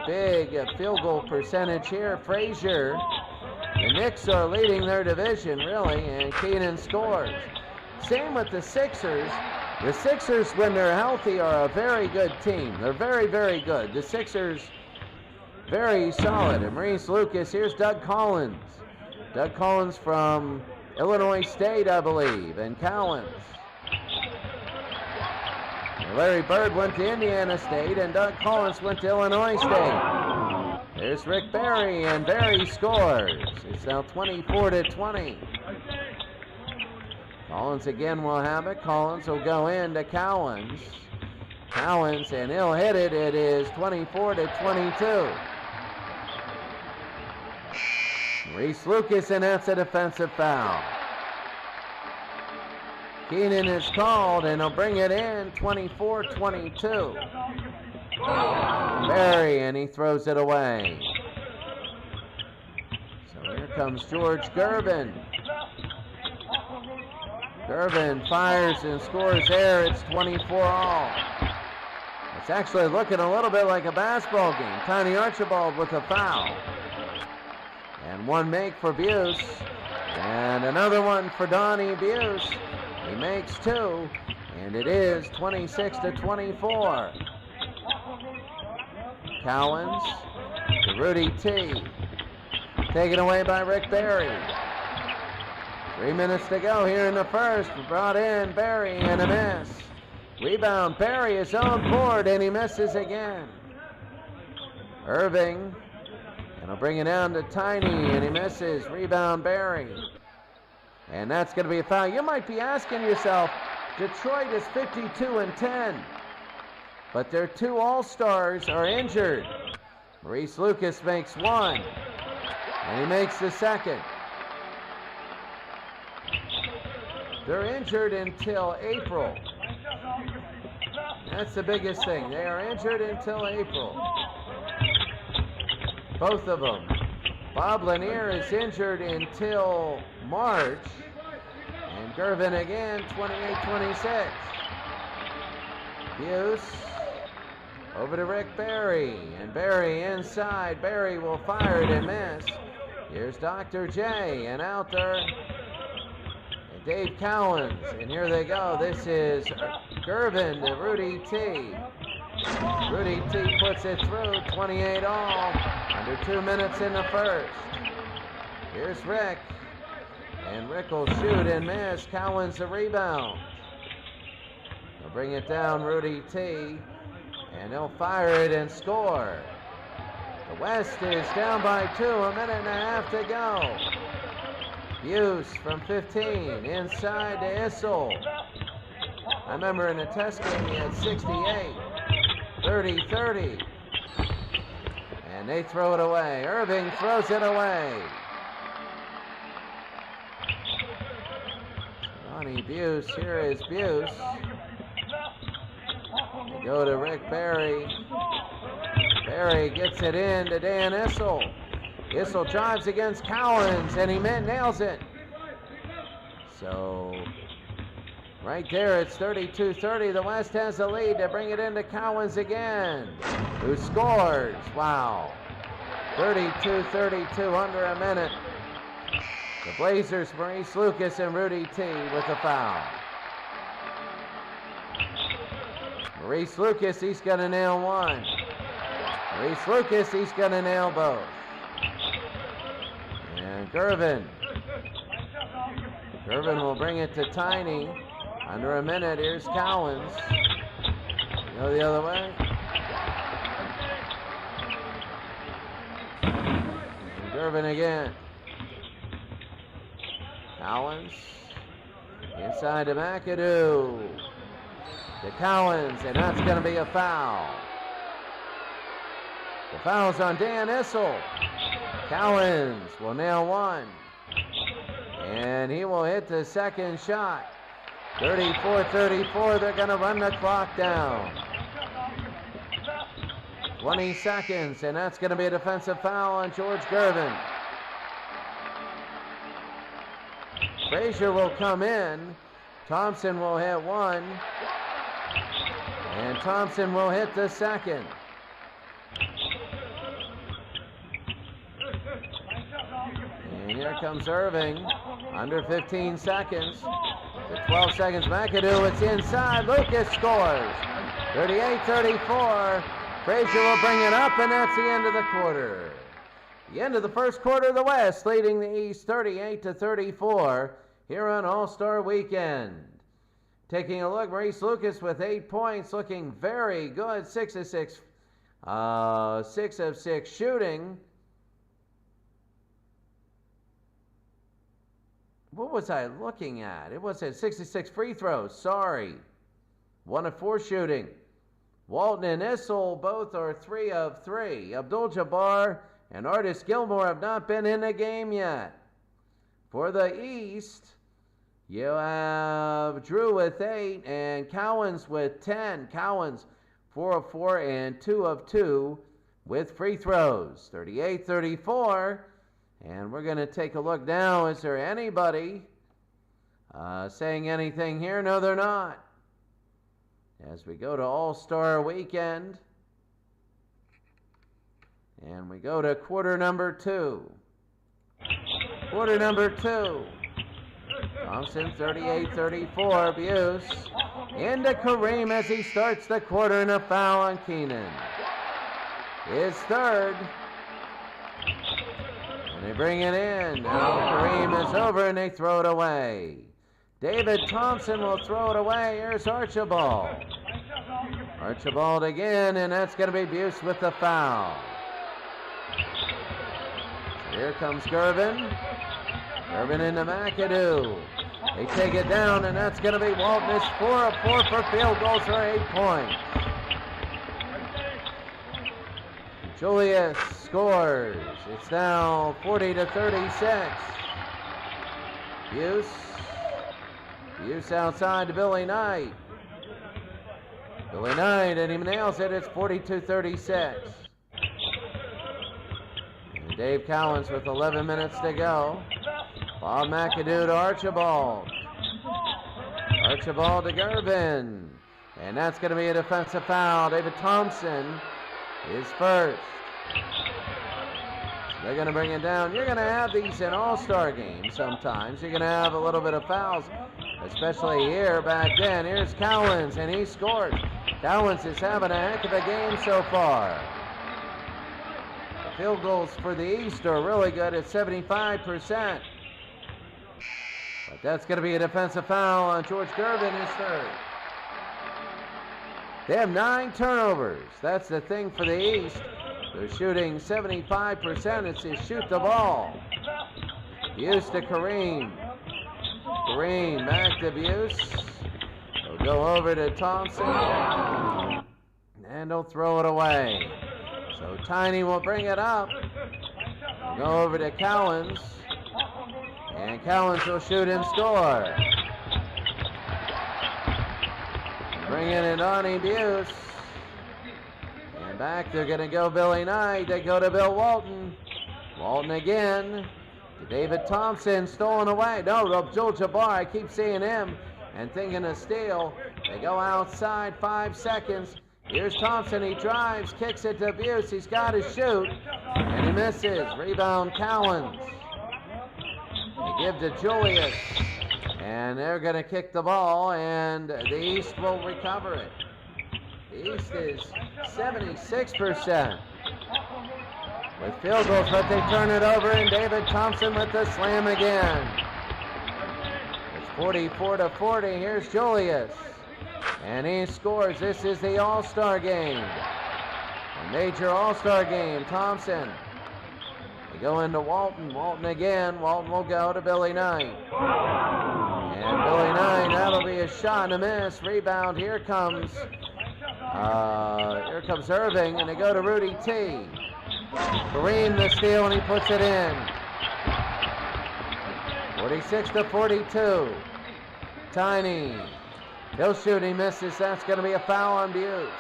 field goal percentage here. Frazier. The Knicks are leading their division, really, and Keenan scores. Same with the Sixers. The Sixers, when they're healthy, are a very good team. They're very, very good. The Sixers, very solid. And Maurice Lucas, here's Doug Collins. Doug Collins from Illinois State, I believe, and Cowens. Larry Bird went to Indiana State, and Doug Collins went to Illinois State. There's Rick Barry, and Barry scores. It's now 24-20. Collins again will have it. Collins will go in to Cowens. Cowens, and he'll hit it. It is 24-22. Reese Lucas, and that's a defensive foul. Keenan is called, and he'll bring it in, 24-22. Barry, and he throws it away. So here comes George Gervin. Gervin fires and scores there. It's 24-all. It's actually looking a little bit like a basketball game. Tiny Archibald with a foul. And one make for Buse. And another one for Donnie Buse. He makes two. And it is 26-24. Cowens to Rudy T. Taken away by Rick Barry. 3 minutes to go here in the first. Brought in Barry, and a miss. Rebound, Barry is on board, and he misses again. Irving, and he'll bring it down to Tiny, and he misses. Rebound, Barry. And that's going to be a foul. You might be asking yourself, Detroit is 52-10, but their two All-Stars are injured. Maurice Lucas makes one, and he makes the second. They're injured until April. That's the biggest thing. They are injured until April. Both of them. Bob Lanier is injured until March. And Gervin again, 28-26. Buse over to Rick Barry. And Barry inside. Barry will fire it and miss. Here's Dr. J, and out there. Dave Cowens, and here they go. This is Gervin to Rudy T. Rudy T puts it through, 28-all, under 2 minutes in the first. Here's Rick, and Rick will shoot and miss. Cowens the rebound. He'll bring it down, Rudy T, and he'll fire it and score. The West is down by 2, a minute and a half to go. Buse from 15, inside to Issel. I remember in a test game he had 68, 30-30. And they throw it away. Irving throws it away. Ronnie Buse, here is Buse. They go to Rick Barry. Barry gets it in to Dan Issel. Issel drives against Cowens, and he nails it. So, right there, it's 32-30. The West has the lead. To bring it into Cowens again, who scores. Wow. 32-32, under a minute. The Blazers, Maurice Lucas and Rudy T with a foul. Maurice Lucas, he's going to nail one. Maurice Lucas, he's going to nail both. And Gervin will bring it to Tiny. Under a minute, here's Cowens. Go the other way. And Gervin again. Cowens. Inside to McAdoo. To Cowens, and that's going to be a foul. The foul's on Dan Issel. Cowens will nail one. And he will hit the second shot. 34-34, they're going to run the clock down. 20 seconds, and that's going to be a defensive foul on George Gervin. Frazier will come in. Thompson will hit one. And Thompson will hit the second. And here comes Irving. Under 15 seconds. To 12 seconds, McAdoo, it's inside. Lucas scores. 38-34. Frazier will bring it up, and that's the end of the quarter. The end of the first quarter, the West leading the East 38-34 here on All-Star Weekend. Taking a look, Maurice Lucas with 8 points, looking very good. 6 of 6 6 of 6 shooting. What was I looking at? It was at 66 free throws. Sorry. 1 of 4 shooting. Walton and Issel both are 3 of 3. Abdul-Jabbar and Artis Gilmore have not been in the game yet. For the East, you have Drew with 8 and Cowens with 10. Cowens 4 of 4 and 2 of 2 with free throws. 38-34. And we're going to take a look now. Is there anybody saying anything here? No, they're not. As we go to All-Star Weekend. And we go to quarter number 2. Quarter number 2. Thompson 38-34. Buse into Kareem as he starts the quarter, and a foul on Keenan. His third. And they bring it in. Now Kareem is over and they throw it away. David Thompson will throw it away. Here's Archibald. Archibald again, and that's going to be Buse with the foul. So here comes Gervin. Gervin into McAdoo. They take it down, and that's going to be Walton. It's 4 of 4 for field goals for 8 points. Julius scores. It's now 40-36. Buse outside to Billy Knight. Billy Knight, and he nails it. It's 42-36. And Dave Cowens with 11 minutes to go. Bob McAdoo to Archibald. Archibald to Gervin. And that's going to be a defensive foul. David Thompson is first. So they're going to bring it down. You're going to have these in all-star games sometimes. You're going to have a little bit of fouls, especially here back then. Here's Cowens, and he scores. Cowens is having a heck of a game so far. The field goals for the East are really good at 75%. But that's going to be a defensive foul on George Gervin, his third. They have 9 turnovers. That's the thing for the East. They're shooting 75%. It's just shoot the ball. Buse to Kareem. Kareem back to Buse. They'll go over to Thompson. And they'll throw it away. So Tiny will bring it up. They'll go over to Cowens. And Cowens will shoot and score. Bringing it on Buse. And back they're going to go Billy Knight. They go to Bill Walton. Walton again. To David Thompson. Stolen away. No, Abdul-Jabbar. I keep seeing him and thinking of steal. They go outside. 5 seconds. Here's Thompson. He drives. Kicks it to Buse. He's got to shoot. And he misses. Rebound Cowens. They give to Julius. And they're going to kick the ball, and the East will recover it. The East is 76% with field goals, but they turn it over, and David Thompson with the slam again. It's 44-40. Here's Julius, and he scores. This is the All-Star game, a major All-Star game. Thompson. They go into Walton. Walton again. Walton will go to Billy Knight. And Billy Knight, that'll be a shot and a miss. Rebound. Here comes Irving, and they go to Rudy T. Kareem the steal, and he puts it in. 46-42. Tiny. He'll shoot, he misses. That's going to be a foul on Buse.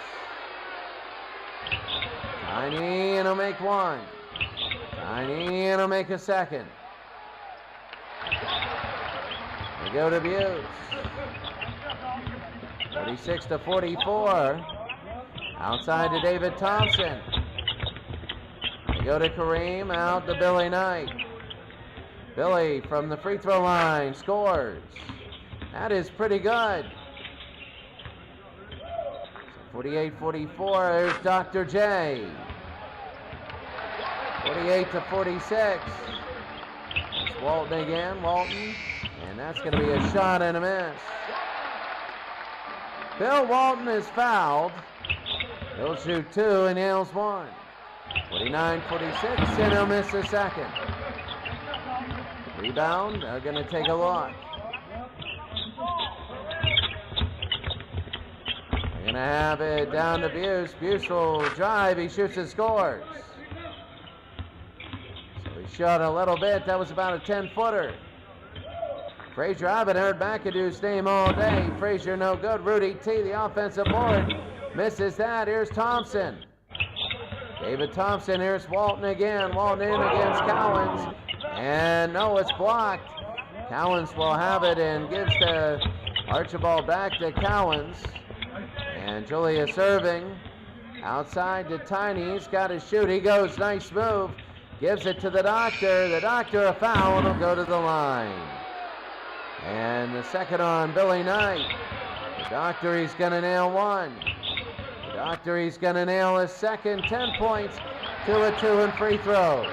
Tiny, and he'll make one. Tiny, and he'll make a second. They go to Buse. 46-44. Outside to David Thompson. They go to Kareem, out to Billy Knight. Billy from the free throw line scores. That is pretty good. 48-44, there's Dr. J. 48-46. It's Walton again, Walton. And that's going to be a shot and a miss. Bill Walton is fouled. He'll shoot 2 and nails 1. 49-46, and he'll miss the second. Rebound, they're going to take a look. They're going to have it down to Buse. Buse will drive, he shoots and scores. So he shot a little bit, that was about a 10-footer. Frazier, I haven't heard McAdoo's name all day. Frazier no good. Rudy T, the offensive board, misses that. Here's Thompson. David Thompson, here's Walton again. Walton in against Cowens. And no, it's blocked. Cowens will have it and gives to Archibald back to Cowens. And Julius Irving outside to Tiny. He's got to shoot. He goes, nice move. Gives it to the Doctor. The Doctor a foul and he'll go to the line. And the second on Billy Knight. The Doctor, he's going to nail 1. The Doctor, he's going to nail his second. 10 points, 2 of 2 in free throws.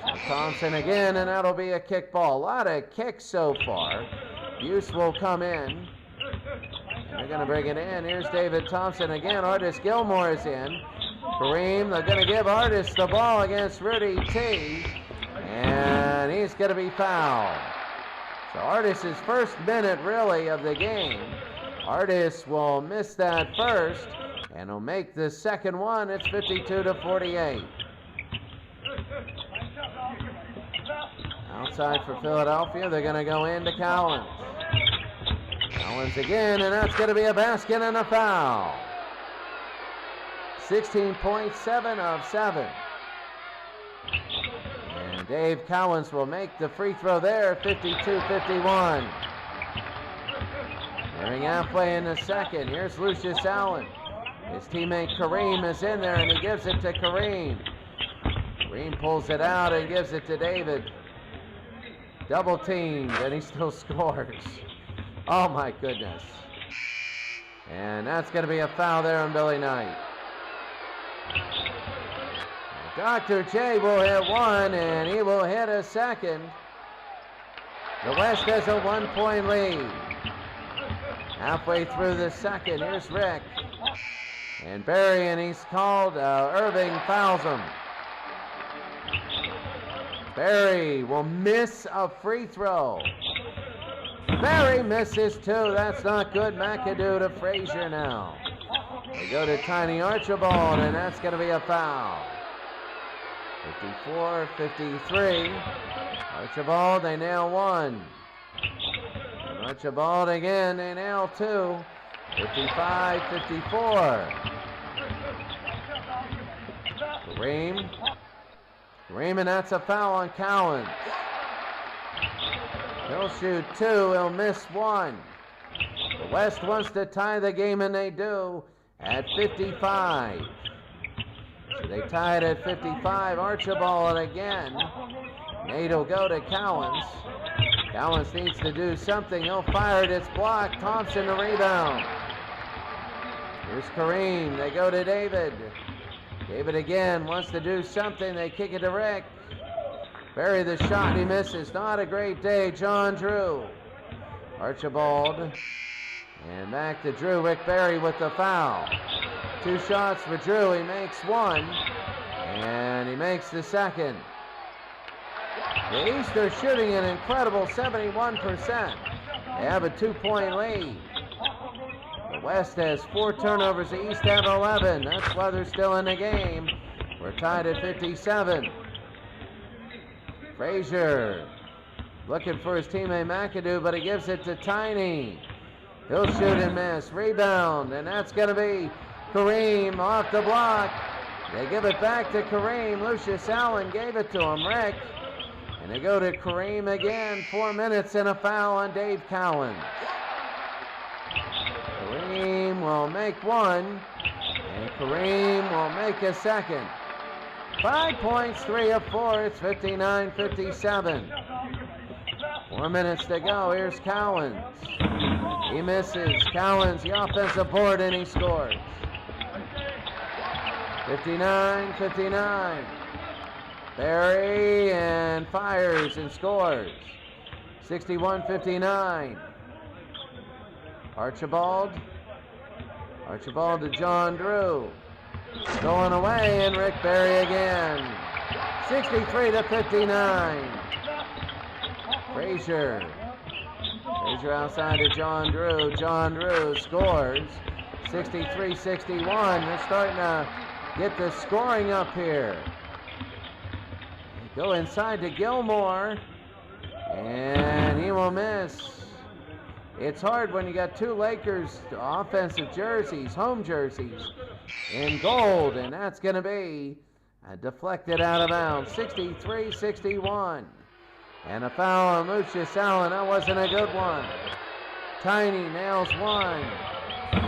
So Thompson again, and that'll be a kick ball. A lot of kicks so far. Buse will come in. And they're going to bring it in. Here's David Thompson again. Artis Gilmore is in. Kareem, they're going to give Artis the ball against Rudy T. And he's going to be fouled. So Artis' first minute, really, of the game. Artis will miss that first, and he'll make the second one. It's 52-48. Outside for Philadelphia, they're going to go into Cowens. Cowens again, and that's going to be a basket and a foul. 16 points, 7 of 7. And Dave Cowens will make the free throw there, 52-51. Nearing halfway in the second. Here's Lucius Allen. His teammate Kareem is in there, and he gives it to Kareem. Kareem pulls it out and gives it to David. Double teamed, and he still scores. Oh, my goodness. And that's going to be a foul there on Billy Knight. Dr. J will hit 1, and he will hit a second. The West has a 1-point lead. Halfway through the second, here's Rick. And Barry, and he's called, Irving fouls him. Barry will miss a free throw. Barry misses 2, that's not good. McAdoo to Frazier now. They go to Tiny Archibald, and that's going to be a foul. 54-53. Archibald, they nail 1. And Archibald again, they nail 2. 55-54. Kareem, and that's a foul on Cowens. He'll shoot 2, he'll miss 1. The West wants to tie the game, and they do at 55. So they tie it at 55. Archibald again. Nate will go to Cowens. Cowens needs to do something. He'll fire it. It's blocked. Thompson the rebound. Here's Kareem. They go to David. David again wants to do something. They kick it to Rick. Barry the shot. He misses. Not a great day. John Drew. Archibald. And back to Drew. Rick Barry with the foul. 2 shots for Drew. He makes 1. And he makes the second. The East are shooting an incredible 71%. They have a 2-point lead. The West has 4 turnovers. The East have 11. That's why they're still in the game. We're tied at 57. Frazier looking for his teammate McAdoo, but he gives it to Tiny. He'll shoot and miss. Rebound, and that's going to be Kareem off the block. They give it back to Kareem. Lucius Allen gave it to him. Rick. And they go to Kareem again. 4 minutes and a foul on Dave Cowens. Kareem will make 1. And Kareem will make a second. 5 points, 3 of 4. It's 59-57. 4 minutes to go. Here's Cowens. He misses. Cowens, the offensive board, and he scores. 59-59. Barry and fires and scores. 61-59. Archibald. Archibald to John Drew. Stolen away, and Rick Barry again. 63-59. Frazier outside to John Drew. John Drew scores. 63-61. They're starting to get the scoring up here. Go inside to Gilmore, and he will miss. It's hard when you got two Lakers offensive jerseys, home jerseys, in gold, and that's going to be deflected out of bounds. 63-61. And a foul on Lucius Allen. That wasn't a good one. Tiny nails one.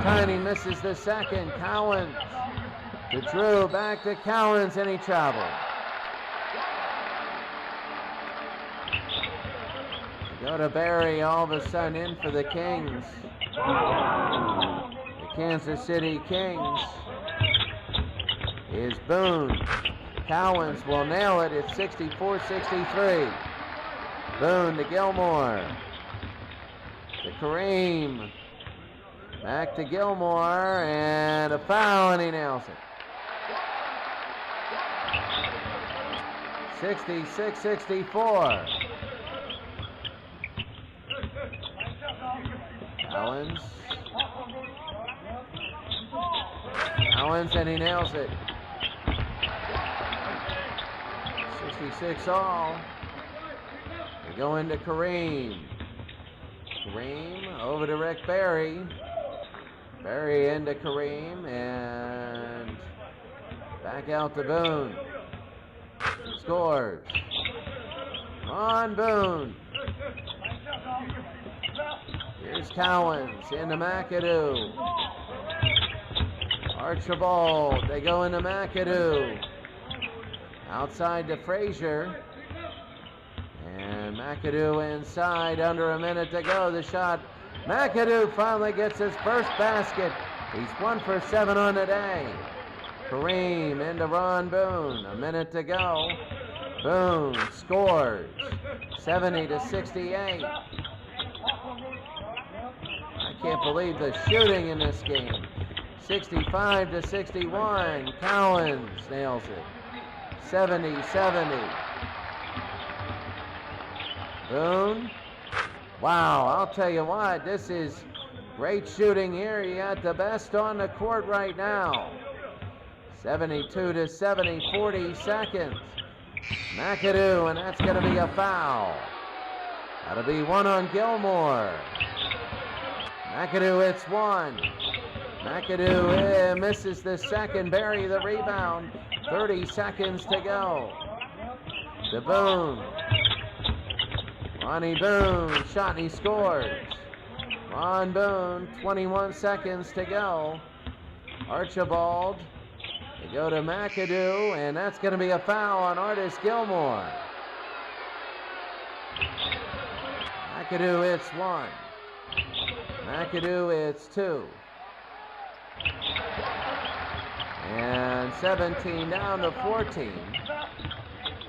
Tiny misses the second. Cowens to Drew. Back to Cowens, and he traveled. Go to Barry, all of a sudden in for the Kings. The Kansas City Kings is Boone. Cowens will nail it. It's 64-63. Boone to Gilmore. To Kareem. Back to Gilmore, and a foul, and he nails it. 66-64. Cowens, and he nails it. 66 all. We go into Kareem. Kareem over to Rick Barry. Barry into Kareem, and back out to Boone. Scores. On Boone. Here's Cowens into McAdoo. Archibald, they go into McAdoo. Outside to Frazier. And McAdoo inside, under a minute to go. The shot. McAdoo finally gets his first basket. He's 1 for 7 on the day. Kareem into Ron Boone. A minute to go. Boone scores. 70-68. I can't believe the shooting in this game. 65-61. Cowens nails it. 70-70. Boone. Wow, I'll tell you what, this is great shooting here. You got the best on the court right now. 72-70, 40 seconds. McAdoo, and that's going to be a foul. That'll be one on Gilmore. McAdoo hits one. McAdoo misses the second. Barry the rebound. 30 seconds to go. To Boone. Ronnie Boone, shot, and he scores. Ron Boone, 21 seconds to go. Archibald, they go to McAdoo, and that's going to be a foul on Artis Gilmore. McAdoo hits one. McAdoo hits two. And 17 down to 14.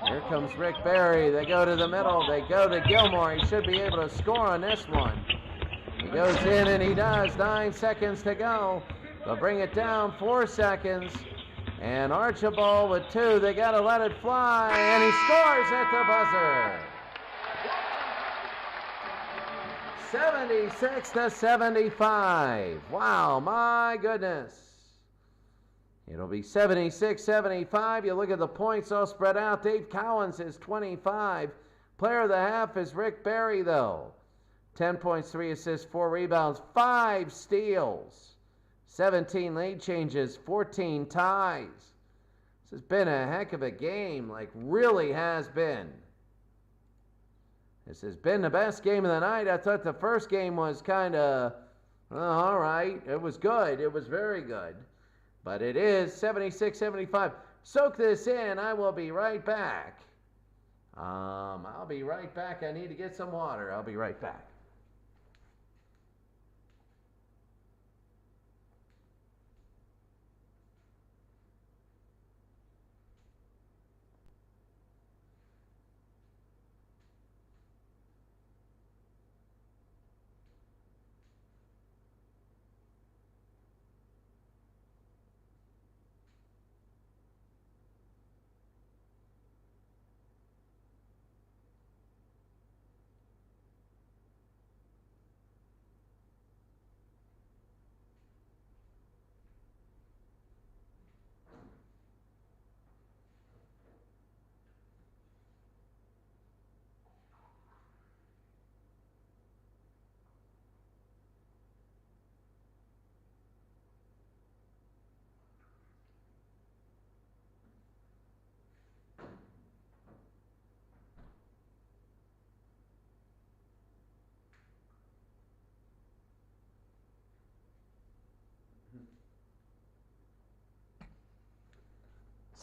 Here comes Rick Barry. They go to the middle. They go to Gilmore. He should be able to score on this one. He goes in, and he does. 9 seconds to go. They'll bring it down 4 seconds. And Archibald with 2. They got to let it fly. And he scores at the buzzer. 76-75. Wow, my goodness. It'll be 76-75. You look at the points all spread out. Dave Cowens is 25. Player of the half is Rick Barry, though. 10 points, 3 assists, 4 rebounds, 5 steals. 17 lead changes, 14 ties. This has been a heck of a game, like really has been. This has been the best game of the night. I thought the first game was kind of, all right. It was good. It was very good. But it is 76-75. Soak this in. I will be right back. I'll be right back. I need to get some water. I'll be right back.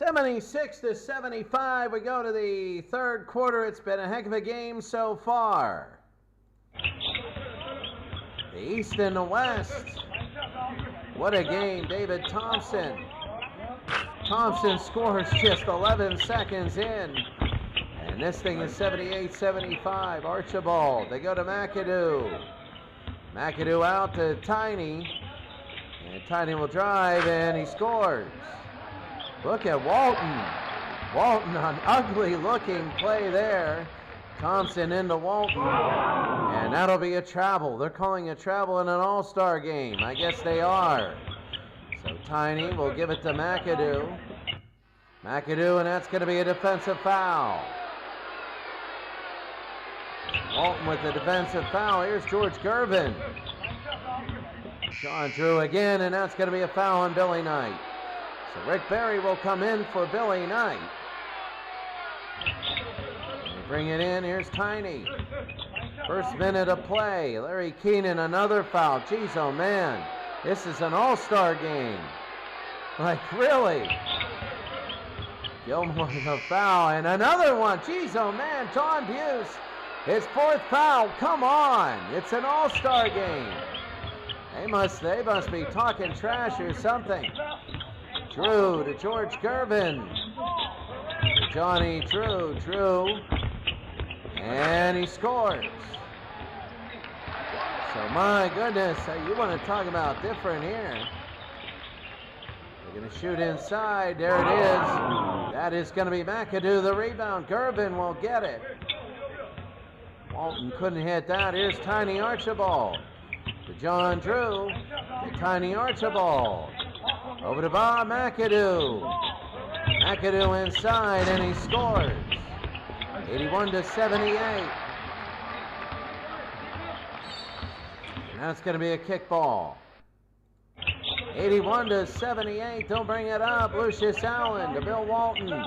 76-75. We go to the third quarter. It's been a heck of a game so far. The East and the West. What a game. David Thompson. Thompson scores just 11 seconds in. And this thing is 78-75. Archibald. They go to McAdoo. McAdoo out to Tiny. And Tiny will drive and he scores. Look at Walton. Walton, an ugly looking play there. Thompson into Walton. And that'll be a travel. They're calling a travel in an all-star game. I guess they are. So Tiny will give it to McAdoo. McAdoo, and that's going to be a defensive foul. Walton with the defensive foul. Here's George Gervin. John Drew again, and that's going to be a foul on Billy Knight. So Rick Barry will come in for Billy Knight. They bring it in. Here's Tiny. First minute of play. Larry Keenan, another foul. Jeez, oh man. This is an all-star game. Like, really? Gilmore the foul, and another one. Jeez, oh man. John Buse, his fourth foul. Come on. It's an all-star game. They must be talking trash or something. Drew to George Gervin. To Johnny Drew. Drew. And he scores. So my goodness, you want to talk about different here. They're going to shoot inside. There it is. That is going to be McAdoo, the rebound. Gervin will get it. Walton couldn't hit that. Here's Tiny Archibald. To John Drew. To Tiny Archibald. Over to Bob McAdoo. McAdoo inside, and he scores. 81-78. And that's going to be a kickball. 81-78. Don't bring it up. Lucius Allen to Bill Walton.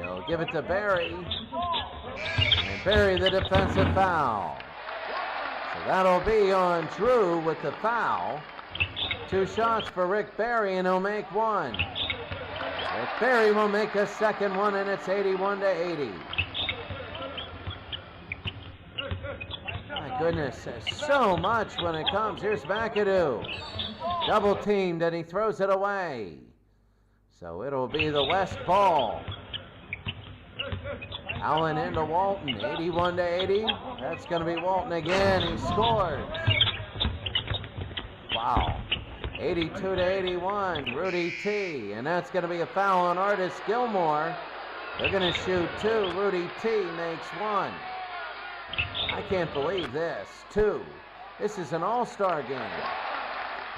He'll give it to Barry. And Barry the defensive foul. So that'll be on Drew with the foul. 2 shots for Rick Barry, and he'll make one. Rick Barry will make a second one, and it's 81-80. My goodness, there's so much when it comes. Here's McAdoo. Double teamed, and he throws it away. So it'll be the West ball. Allen into Walton, 81-80. That's going to be Walton again. He scores. Wow. 82-81, Rudy T. And that's going to be a foul on Artis Gilmore. They're going to shoot 2. Rudy T makes 1. I can't believe this. 2. This is an all-star game.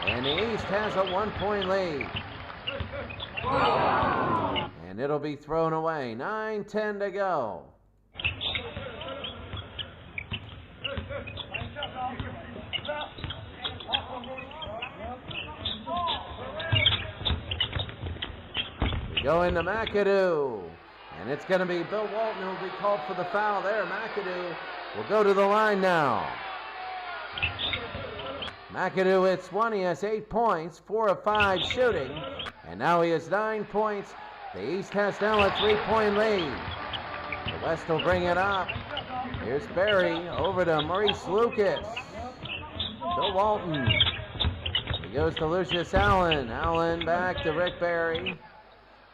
And the East has a 1-point lead. And it'll be thrown away. 9:10 to go. Go into McAdoo, and it's going to be Bill Walton who will be called for the foul there. McAdoo will go to the line now. McAdoo hits 1. He has 8 points, 4 of 5 shooting, and now he has 9 points. The East has now a 3-point lead. The West will bring it up. Here's Barry over to Maurice Lucas. Bill Walton. He goes to Lucius Allen. Allen back to Rick Barry.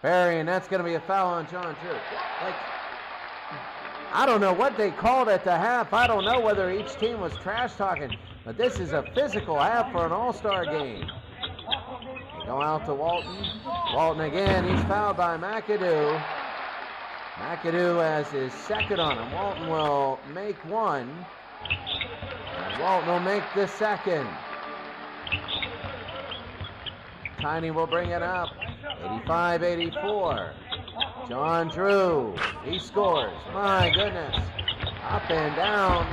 Barry, and that's going to be a foul on John Drew. Like, I don't know what they called at the half. I don't know whether each team was trash talking, but this is a physical half for an all-star game. They go out to Walton. Walton again. He's fouled by McAdoo. McAdoo has his second on him. Walton will make 1. And Walton will make the second. Tiny will bring it up. 85-84. John Drew, he scores. My goodness. Up and down.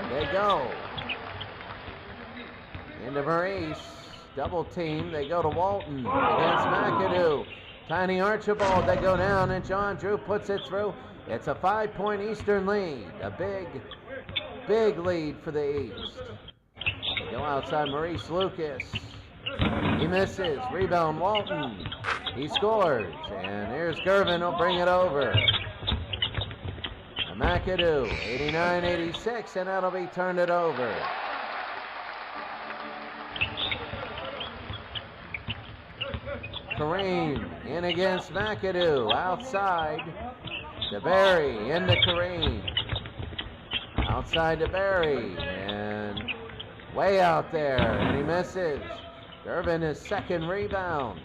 They go. Into Maurice. Double team. They go to Walton against McAdoo. Tiny Archibald. They go down, and John Drew puts it through. It's a 5-point Eastern lead. A big, big lead for the East. They go outside Maurice Lucas. He misses. Rebound Walton. He scores, and here's Gervin. He'll bring it over. McAdoo, 89-86, and that'll be turned it over. Kareem in against McAdoo, outside to Barry, into Kareem. Outside to Barry, and way out there, and he misses. Gervin, his second rebound.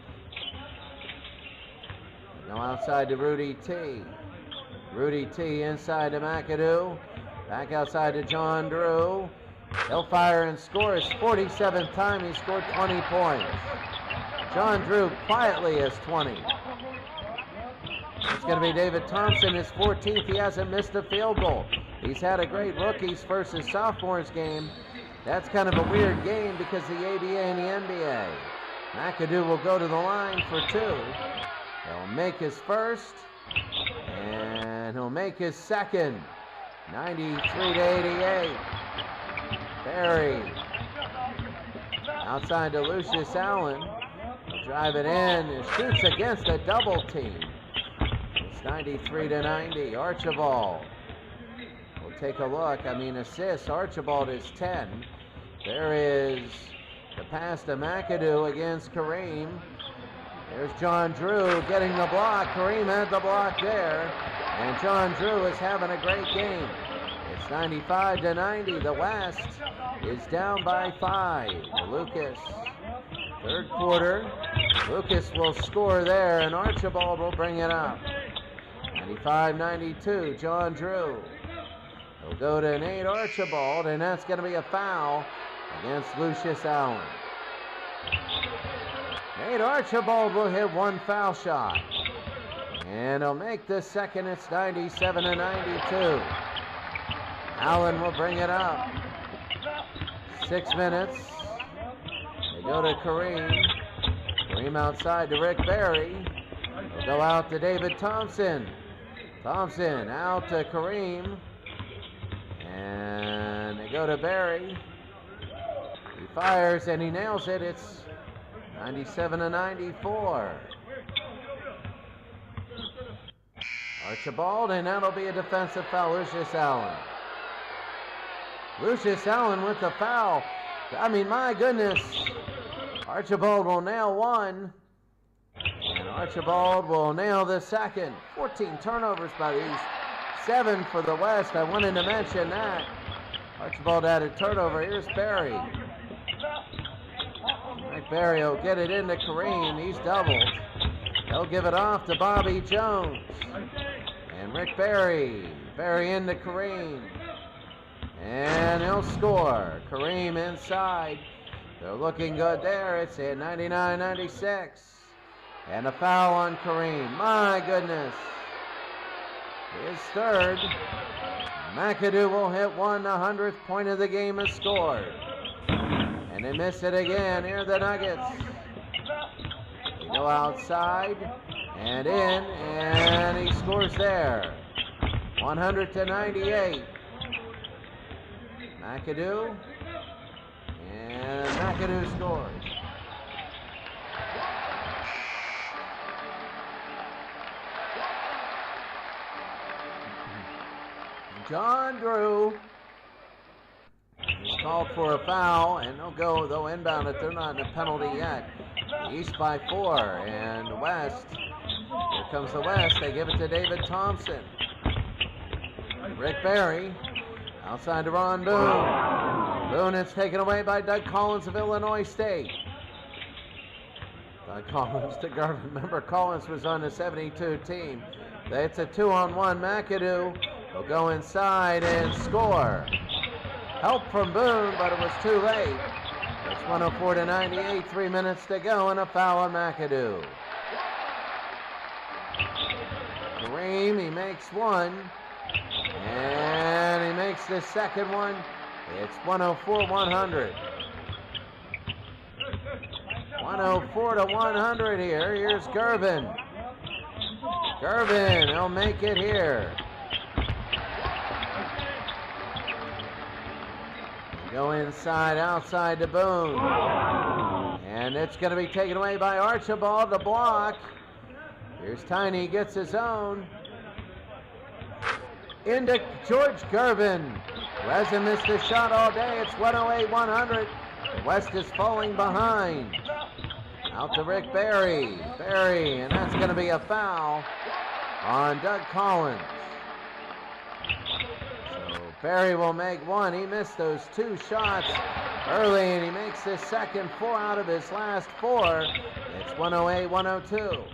Now outside to Rudy T. Rudy T inside to McAdoo. Back outside to John Drew. He'll fire and score his 47th time. He scored 20 points. John Drew quietly has 20. It's going to be David Thompson, his 14th. He hasn't missed a field goal. He's had a great rookies versus sophomores game. That's kind of a weird game because of the ABA and the NBA. McAdoo will go to the line for two. He'll make his first, and he'll make his second. 93-88. Barry outside to Lucius Allen. He'll drive it in and shoots against a double team. It's 93-90. Archibald. We'll take a look. Assists. Archibald is 10. There is the pass to McAdoo against Kareem. There's John Drew getting the block. Kareem had the block there. And John Drew is having a great game. It's 95-90. The West is down by 5. Lucas. Third quarter. Lucas will score there, and Archibald will bring it up. 95-92. John Drew. He'll go to Nate Archibald, and that's going to be a foul against Lucius Allen. Nate Archibald will hit one foul shot. And he'll make the second. It's 97-92. Allen will bring it up. 6 minutes. They go to Kareem. Kareem outside to Rick Barry. They'll go out to David Thompson. Thompson out to Kareem. And they go to Barry. He fires and he nails it. It's 97-94. Archibald, and that'll be a defensive foul. Lucius Allen. Lucius Allen with the foul. My goodness. Archibald will nail one. And Archibald will nail the second. 14 turnovers by the East. 7 for the West. I wanted to mention that. Archibald had a turnover. Here's Barry. Rick Barry will get it into Kareem. He's doubled. He'll give it off to Bobby Jones. And Rick Barry. Barry into Kareem. And he'll score. Kareem inside. They're looking good there. It's at 99-96. And a foul on Kareem. My goodness. His third. McAdoo will hit one. The 100th point of the game is scored. And they miss it again. Here are the Nuggets. They go outside and in, and he scores there. 100-98. McAdoo. And McAdoo scores. John Drew is called for a foul, and they'll inbound it. They're not in a penalty yet. The East by 4, and the West. Here comes the West. They give it to David Thompson. Rick Barry. Outside to Ron Boone. Boone is taken away by Doug Collins of Illinois State. Doug Collins to Garvin. Remember, Collins was on the 72 team. It's a 2-on-1. McAdoo will go inside and score. Help from Boone, but it was too late. It's 104-98, 3 minutes to go, and a foul on McAdoo. Kareem, he makes one, and he makes the second one. It's 104-100. 104-100 here. Here's Gervin. Gervin, he'll make it here. Go inside, outside to Boone. And it's going to be taken away by Archibald. The block. Here's Tiny, gets his own. Into George Gervin, who hasn't missed a shot all day. It's 108-100. The West is falling behind. Out to Rick Barry. Barry, and that's going to be a foul on Doug Collins. So Barry will make one. He missed those 2 shots early, and he makes his second 4 out of his last 4. It's 108-102.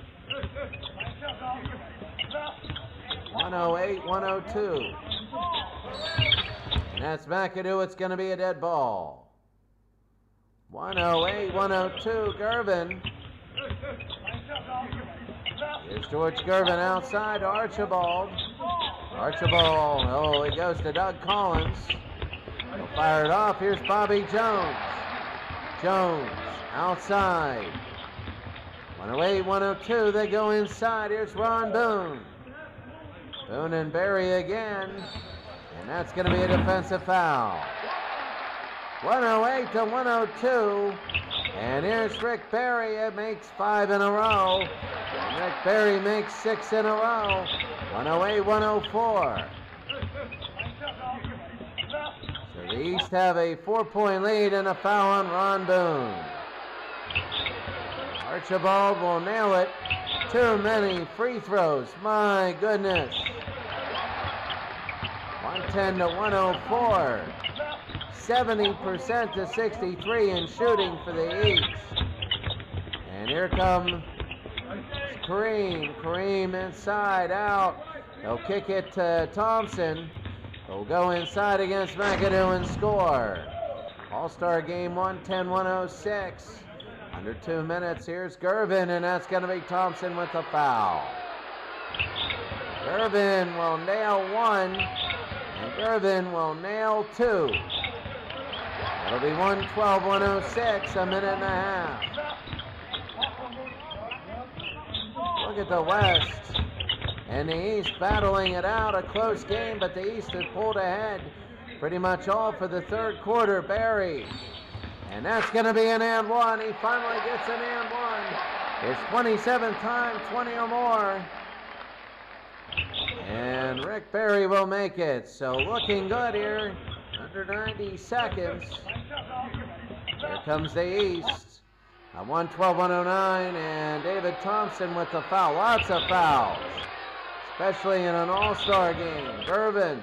108-102. And that's McAdoo. It's going to be a dead ball. 108-102, Gervin. Here's George Gervin outside to Archibald. Archibald, oh, he goes to Doug Collins. He'll fire it off. Here's Bobby Jones. Jones outside. 108-102, they go inside. Here's Ron Boone. Boone and Barry again. And that's going to be a defensive foul. 108-102. And here's Rick Barry. It makes 5 in a row. And Rick Barry makes 6 in a row. 108-104. So the East have a 4-point lead and a foul on Ron Boone. Archibald will nail it. Too many free throws. My goodness. 110-104. 70% to 63 in shooting for the East. And here comes Kareem. Kareem inside out. They'll kick it to Thompson. They'll go inside against McAdoo and score. All-Star game 110-106. Under 2 minutes. Here's Gervin, and that's going to be Thompson with the foul. Gervin will nail 1, and Gervin will nail 2. It'll be 112-106, a minute and a half. Look at the West and the East battling it out. A close game, but the East has pulled ahead pretty much all for the third quarter. Barry. And that's going to be an and one. He finally gets an and one. It's 27th time, 20 or more. And Rick Barry will make it. So looking good here. Under 90 seconds. Here comes the East. 112-109, and David Thompson with the foul. Lots of fouls, especially in an all-star game. Gervin,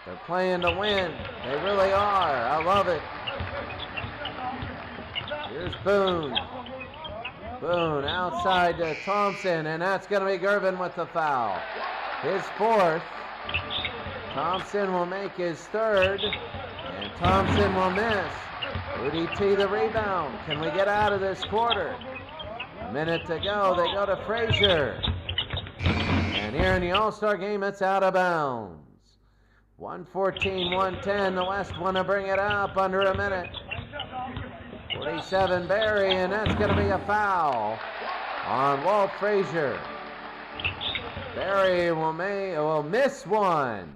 they're playing to win. They really are. I love it. Here's Boone. Boone outside to Thompson, and that's going to be Gervin with the foul. His 4th. Thompson will make his 3rd, and Thompson will miss. Rudy T the rebound. Can we get out of this quarter? A minute to go. They go to Frazier. And here in the All-Star game, it's out of bounds. 114-110. The West want to bring it up under a minute. 47 Barry, and that's going to be a foul on Walt Frazier. Barry will miss 1.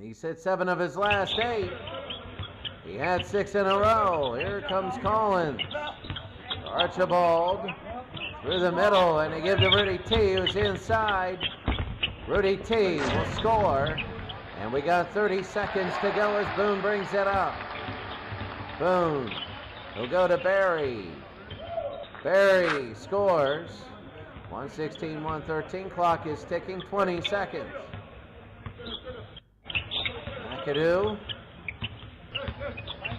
He's hit 7 of his last 8. He had 6 in a row. Here comes Collins. Archibald through the middle, and they give to Rudy T, who's inside. Rudy T will score, and we got 30 seconds to go as Boone brings it up. Boone will go to Barry. Barry scores. 116-113. Clock is ticking. 20 seconds. McAdoo.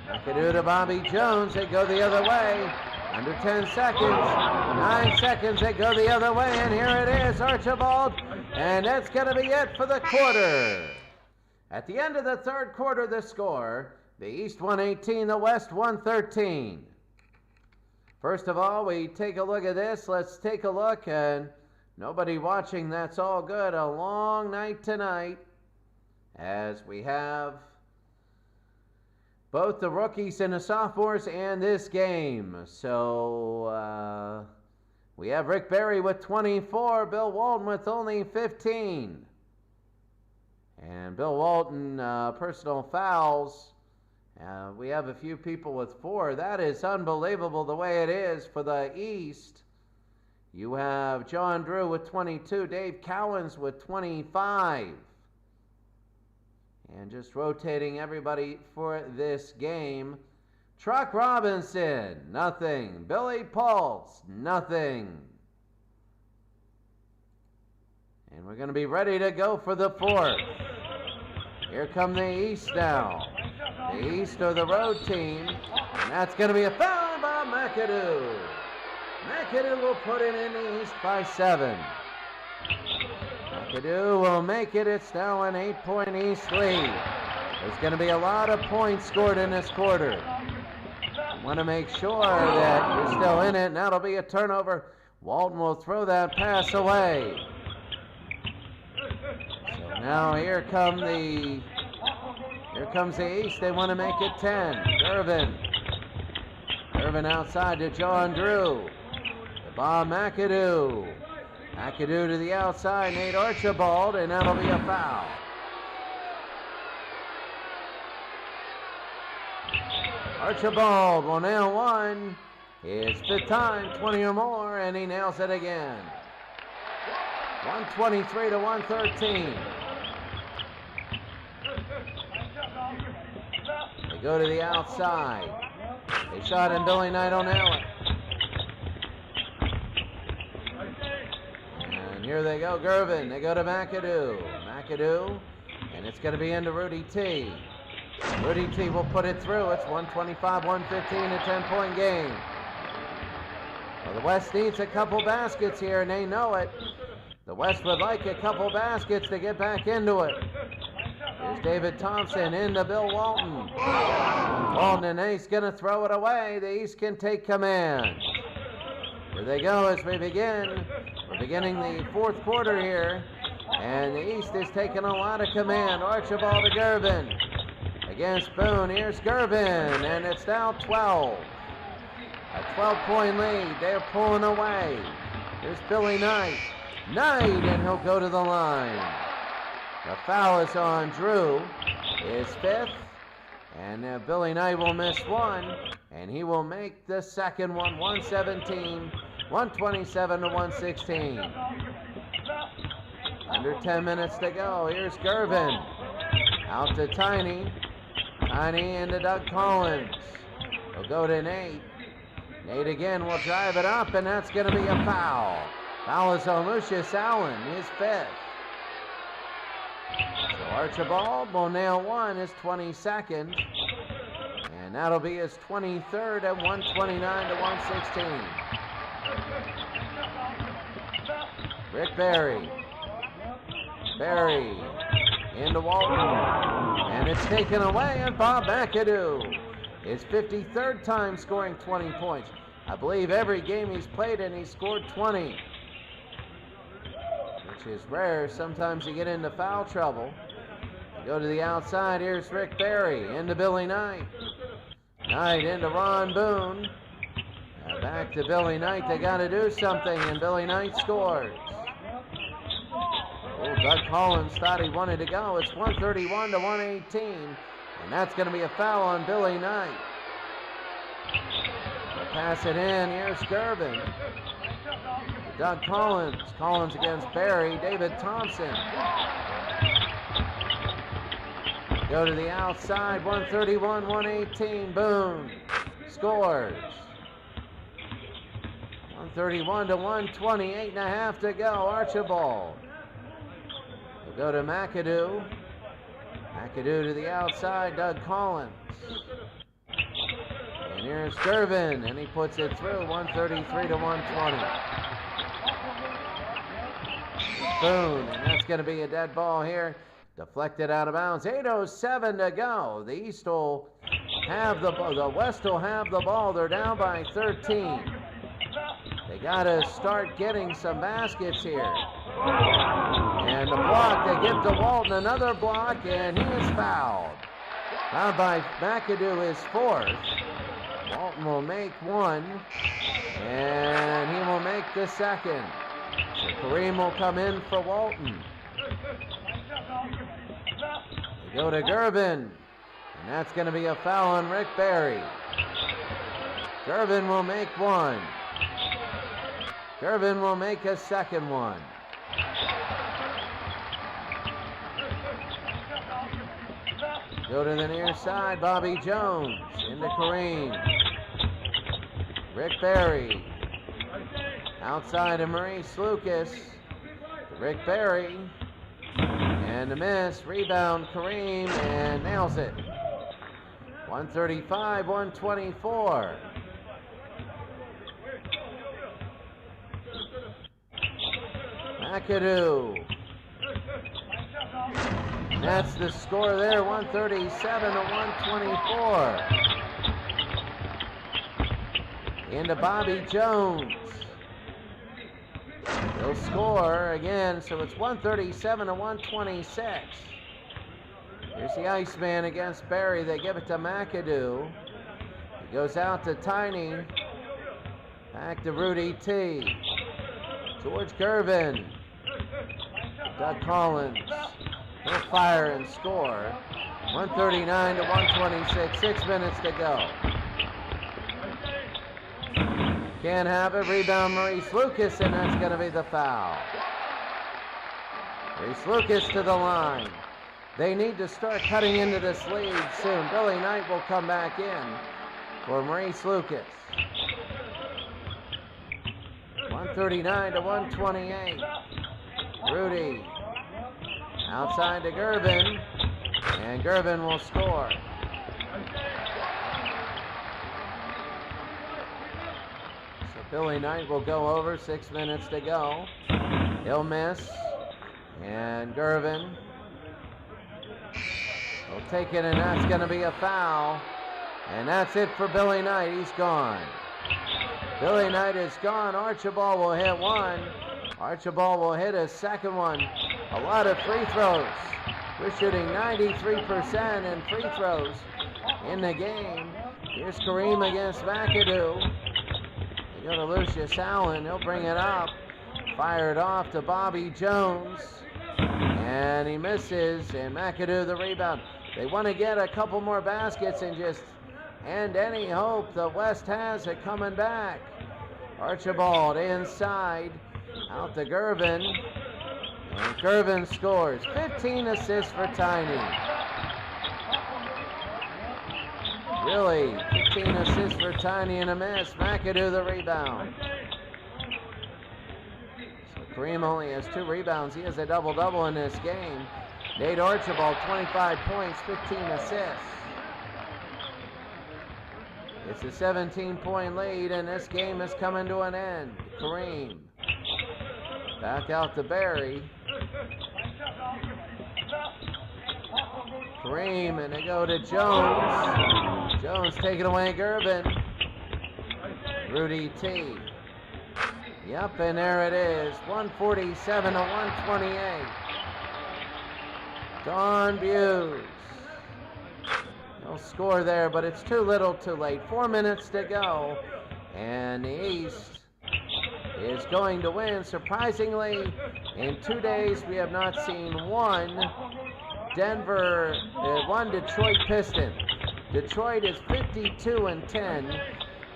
McAdoo to Bobby Jones. They go the other way. Under 10 seconds. 9 seconds. They go the other way. And here it is, Archibald. And that's going to be it for the quarter. At the end of the third quarter, the score, the East 118, the West 113. First of all, we take a look at this. Let's take a look. And nobody watching, that's all good. A long night tonight, as we have both the rookies and the sophomores and this game. So we have Rick Barry with 24, Bill Walton with only 15. And Bill Walton, personal fouls. We have a few people with 4. That is unbelievable the way it is for the East. You have John Drew with 22, Dave Cowens with 25. And just rotating everybody for this game. Truck Robinson, nothing. Billy Pulse, nothing. And we're going to be ready to go for the fourth. Here come the East now. The East are the road team. And that's going to be a foul by McAdoo. McAdoo will put it in the East by 7. McAdoo will make it. It's now an 8-point East lead. There's going to be a lot of points scored in this quarter. You want to make sure that you're still in it, and that'll be a turnover. Walton will throw that pass away. So now here comes the East. They want to make it 10. Irvin outside to John Drew. To Bob McAdoo. McAdoo to the outside, Nate Archibald, and that'll be a foul. Archibald will nail one. His 5th time, 20 or more, and he nails it again. 123 to 113. They go to the outside. They shot and Billy Knight will nail it. And here they go, Gervin. They go to McAdoo. And it's going to be into Rudy T. Rudy T will put it through. It's 125, 115, a 10-point game. Well, the West needs a couple baskets here, and they know it. The West would like a couple baskets to get back into it. Here's David Thompson into Bill Walton. Walton and Ace going to throw it away. The East can take command. Here they go as we begin. We're beginning the fourth quarter here. And the East is taking a lot of command. Archibald to Gervin. Against Boone, here's Gervin, and it's now 12. A 12-point lead, they're pulling away. Here's Billy Knight. And he'll go to the line. The foul is on Drew, his 5th, and Billy Knight will miss one, and he will make the second one, 117, 127 to 116. Under 10 minutes to go, here's Gervin. Out to Tiny into Doug Collins. He'll go to Nate. Nate again will drive it up, and that's going to be a foul. Foul is on Lucius Allen, his 5th. So Archibald will nail one, his 22nd. And that'll be his 23rd at 129 to 116. Rick Barry into Walton. And it's taken away, and Bob McAdoo. His 53rd time scoring 20 points. I believe every game he's played in, he's scored 20. Which is rare. Sometimes you get into foul trouble. You go to the outside. Here's Rick Barry into Billy Knight. Knight into Ron Boone. Now back to Billy Knight. They got to do something, and Billy Knight scores. Oh, Doug Collins thought he wanted to go. It's 131 to 118, and that's going to be a foul on Billy Knight. They'll pass it in. Here's Gervin. Doug Collins. Collins against Barry. David Thompson. Go to the outside. 131, 118. Boone scores. 131 to 120. 8.5 to go. Archibald. We'll go to McAdoo. McAdoo to the outside. Doug Collins. And here's Gervin, and he puts it through. 133 to 120. Boone, and that's going to be a dead ball here. Deflected out of bounds. 8:07 to go. The East will have the West will have the ball. They're down by 13. They got to start getting some baskets here. And the block, they give to Walton, another block, and he is fouled. Fouled by McAdoo, his 4th. Walton will make one, and he will make the second. So Kareem will come in for Walton. They go to Gervin, and that's going to be a foul on Rick Barry. Gervin will make one. Gervin will make a second one. Go to the near side, Bobby Jones into Kareem. Rick Barry. Outside of Maurice Lucas. Rick Barry. And a miss. Rebound Kareem and nails it. 135, 124. McAdoo. That's the score there, 137 to 124. Into Bobby Jones. He'll score again, so it's 137 to 126. Here's the Iceman against Barry. They give it to McAdoo. He goes out to Tiny. Back to Rudy T. George Gervin. Doug Collins. He'll fire and score. 139 to 126. 6 minutes to go. Can't have it. Rebound Maurice Lucas, and that's going to be the foul. Maurice Lucas to the line. They need to start cutting into this lead soon. Billy Knight will come back in for Maurice Lucas. 139 to 128. Rudy. Outside to Gervin, and Gervin will score. So Billy Knight will go over, 6 minutes to go. He'll miss, and Gervin will take it, and that's going to be a foul. And that's it for Billy Knight. He's gone. Billy Knight is gone. Archibald will hit one. Archibald will hit a second one. A lot of free throws. We're shooting 93% in free throws in the game. Here's Kareem against McAdoo. They go to Lucius Allen. He'll bring it up. Fired off to Bobby Jones. And he misses. And McAdoo the rebound. They want to get a couple more baskets and just end any hope the West has at coming back. Archibald inside. Out to Gervin. And Gervin scores. 15 assists for Tiny. Really, 15 assists for Tiny and a miss. McAdoo the rebound. So Kareem only has 2 rebounds. He has a double-double in this game. Nate Archibald, 25 points, 15 assists. It's a 17-point lead, and this game is coming to an end. Kareem. Back out to Barry. Kareem, and they go to Jones. Jones taking away Gervin. Rudy T. Yep, and there it is. 147 to 128. Don Buse. He'll score there, but it's too little too late. 4 minutes to go. And the East is going to win. Surprisingly, in 2 days, we have not seen one Detroit Piston. Detroit is 52-10,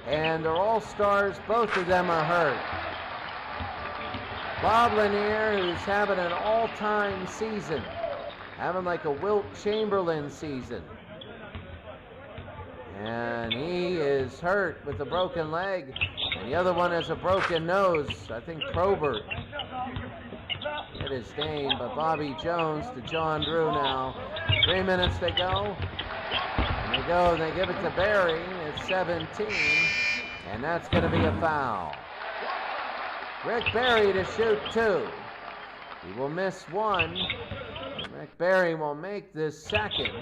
and they're all stars. Both of them are hurt. Bob Lanier, who's having an all-time season, having like a Wilt Chamberlain season. And he is hurt with a broken leg. And the other one has a broken nose. I think Probert hit his name. But Bobby Jones to John Drew now. 3 minutes to go. And they go and they give it to Barry. It's 17. And that's going to be a foul. Rick Barry to shoot 2. He will miss 1. And Rick Barry will make this second.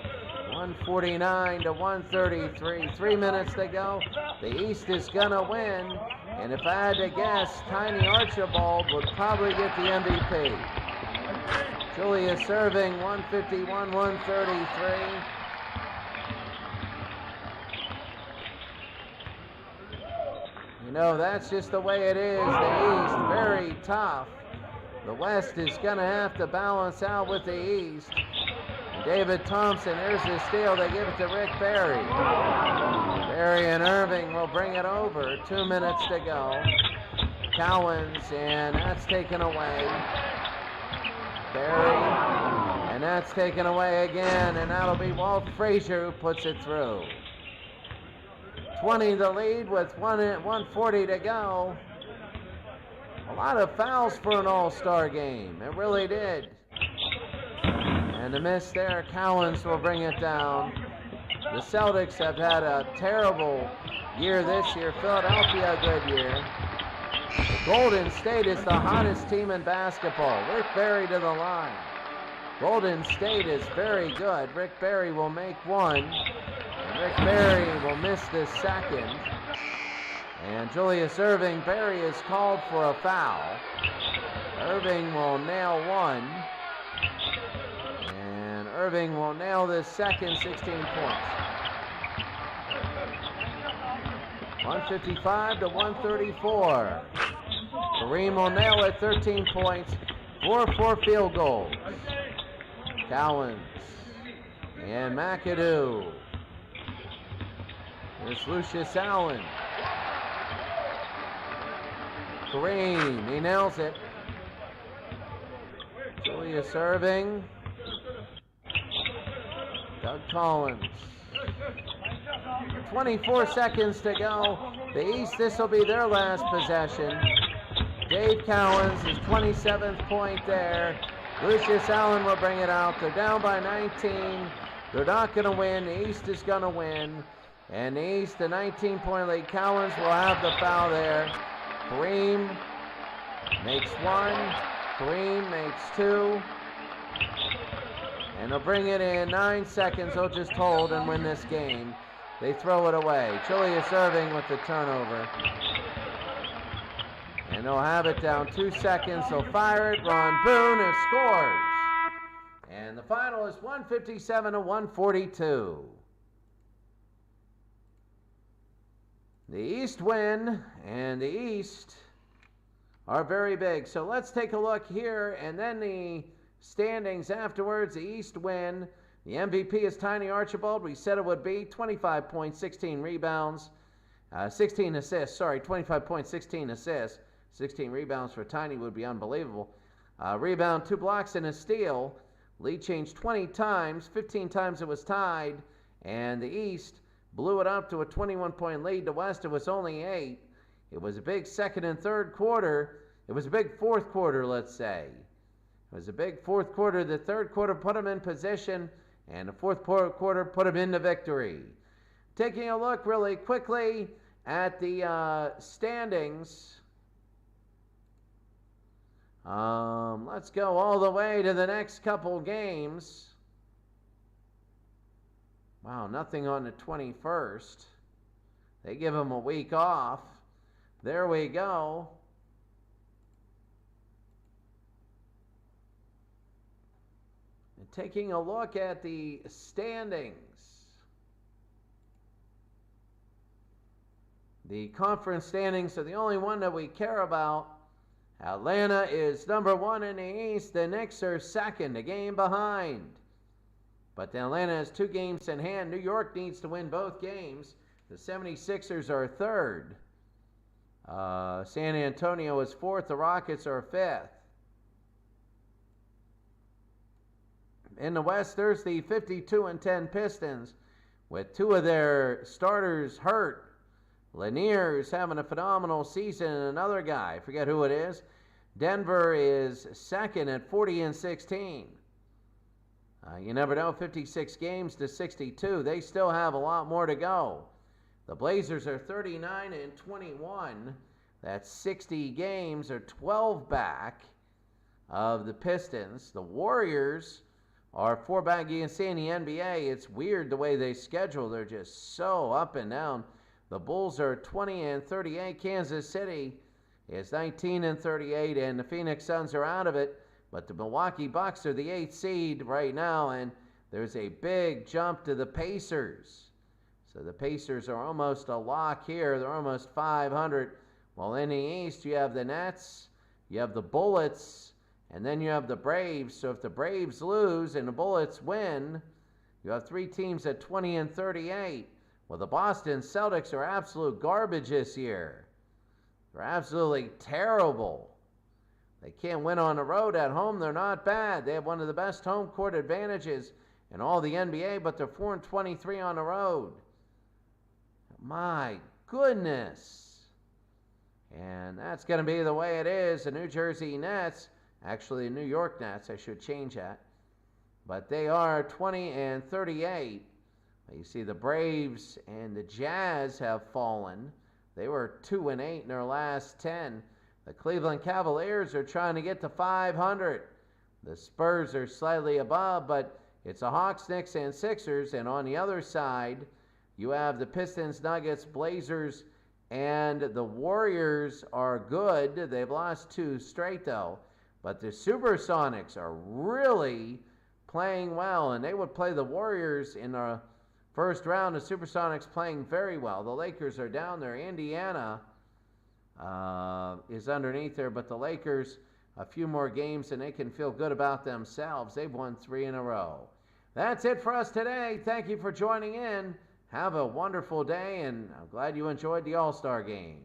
149 to 133. 3 minutes to go. The East is going to win. And if I had to guess, Tiny Archibald would probably get the MVP. Julius serving 151, 133. You know, that's just the way it is. The East, very tough. The West is going to have to balance out with the East. David Thompson, here's the steal. They give it to Rick Barry. Barry and Irving will bring it over. 2 minutes to go. Cowens, and that's taken away. Berry, and that's taken away again, and that'll be Walt Frazier who puts it through. 20 the lead with 1:40 to go. A lot of fouls for an all-star game. It really did. And the miss there, Cowens will bring it down. The Celtics have had a terrible year this year. Philadelphia, a good year. Golden State is the hottest team in basketball. Rick Barry to the line. Golden State is very good. Rick Barry will make one. And Rick Barry will miss the second. And Julius Erving, Barry is called for a foul. Erving will nail one. And Erving will nail this second, 16 points. 155 to 134. Kareem will nail it, 13 points, 4 field goals. Cowens and McAdoo. There's Lucius Allen. Kareem, he nails it. Julius Erving. Doug Collins. 24 seconds to go. The East, this will be their last possession. Dave Cowens, his 27th point there. Lucius Allen will bring it out. They're down by 19. They're not going to win. The East is going to win. And the East, the 19-point lead. Cowens will have the foul there. Kareem makes one. Kareem makes two. And they'll bring it in 9 seconds. They'll just hold and win this game. They throw it away. Julius Erving with the turnover. And they'll have it down 2 seconds. They'll fire it. Ron Boone has scores. And the final is 157 to 142. The East win, and the East are very big. So let's take a look here, and then the standings afterwards. The East win. The MVP is Tiny Archibald. We said it would be 25 points, 16 rebounds, 16 assists. Sorry, 25 points, 16 assists. 16 rebounds for Tiny would be unbelievable. Rebound, 2 blocks, and a steal. Lead changed 20 times. 15 times it was tied. And the East blew it up to a 21-point lead. The West, it was only 8. It was a big second and third quarter. It was a big fourth quarter, let's say. It was a big fourth quarter. The third quarter put them in position, and the fourth quarter put them into victory. Taking a look really quickly at the standings. Let's go all the way to the next couple games. Wow, nothing on the 21st. They give them a week off. There we go. And taking a look at the standings. The conference standings are the only one that we care about. Atlanta is number 1 in the East. The Knicks are second, a game behind. But Atlanta has 2 games in hand. New York needs to win both games. The 76ers are third. San Antonio is fourth. The Rockets are fifth. In the West, there's the 52-10 Pistons with 2 of their starters hurt. Lanier's having a phenomenal season, and another guy, I forget who it is. Denver is second at 40-16. You never know, 56 games to 62. They still have a lot more to go. The Blazers are 39-21. That's 60 games, or 12 back of the Pistons. The Warriors are 4 back. You can see in the NBA, it's weird the way they schedule. They're just so up and down. The Bulls are 20-38. Kansas City is 19-38, and the Phoenix Suns are out of it. But the Milwaukee Bucks are the 8th seed right now, and there's a big jump to the Pacers. So the Pacers are almost a lock here. They're almost 500. Well, in the East, you have the Nets, you have the Bullets, and then you have the Braves. So if the Braves lose and the Bullets win, you have 3 teams at 20-38. Well, the Boston Celtics are absolute garbage this year. They're absolutely terrible. They can't win on the road. At home, they're not bad. They have one of the best home court advantages in all the NBA, but they're 4-23 on the road. My goodness. And that's going to be the way it is. The New Jersey Nets, actually the New York Nets, I should change that. But they are 20-38. You see the Braves and the Jazz have fallen. They were 2-8 in their last 10. The Cleveland Cavaliers are trying to get to 500. The Spurs are slightly above, but it's the Hawks, Knicks, and Sixers. And on the other side, you have the Pistons, Nuggets, Blazers, and the Warriors are good. They've lost 2 straight, though. But the Supersonics are really playing well, and they would play the Warriors in the first round. The Supersonics playing very well. The Lakers are down there. Indiana is underneath there, but the Lakers, a few more games and they can feel good about themselves. They've won 3 in a row. That's it for us today. Thank you for joining in. Have a wonderful day, and I'm glad you enjoyed the All-Star Game.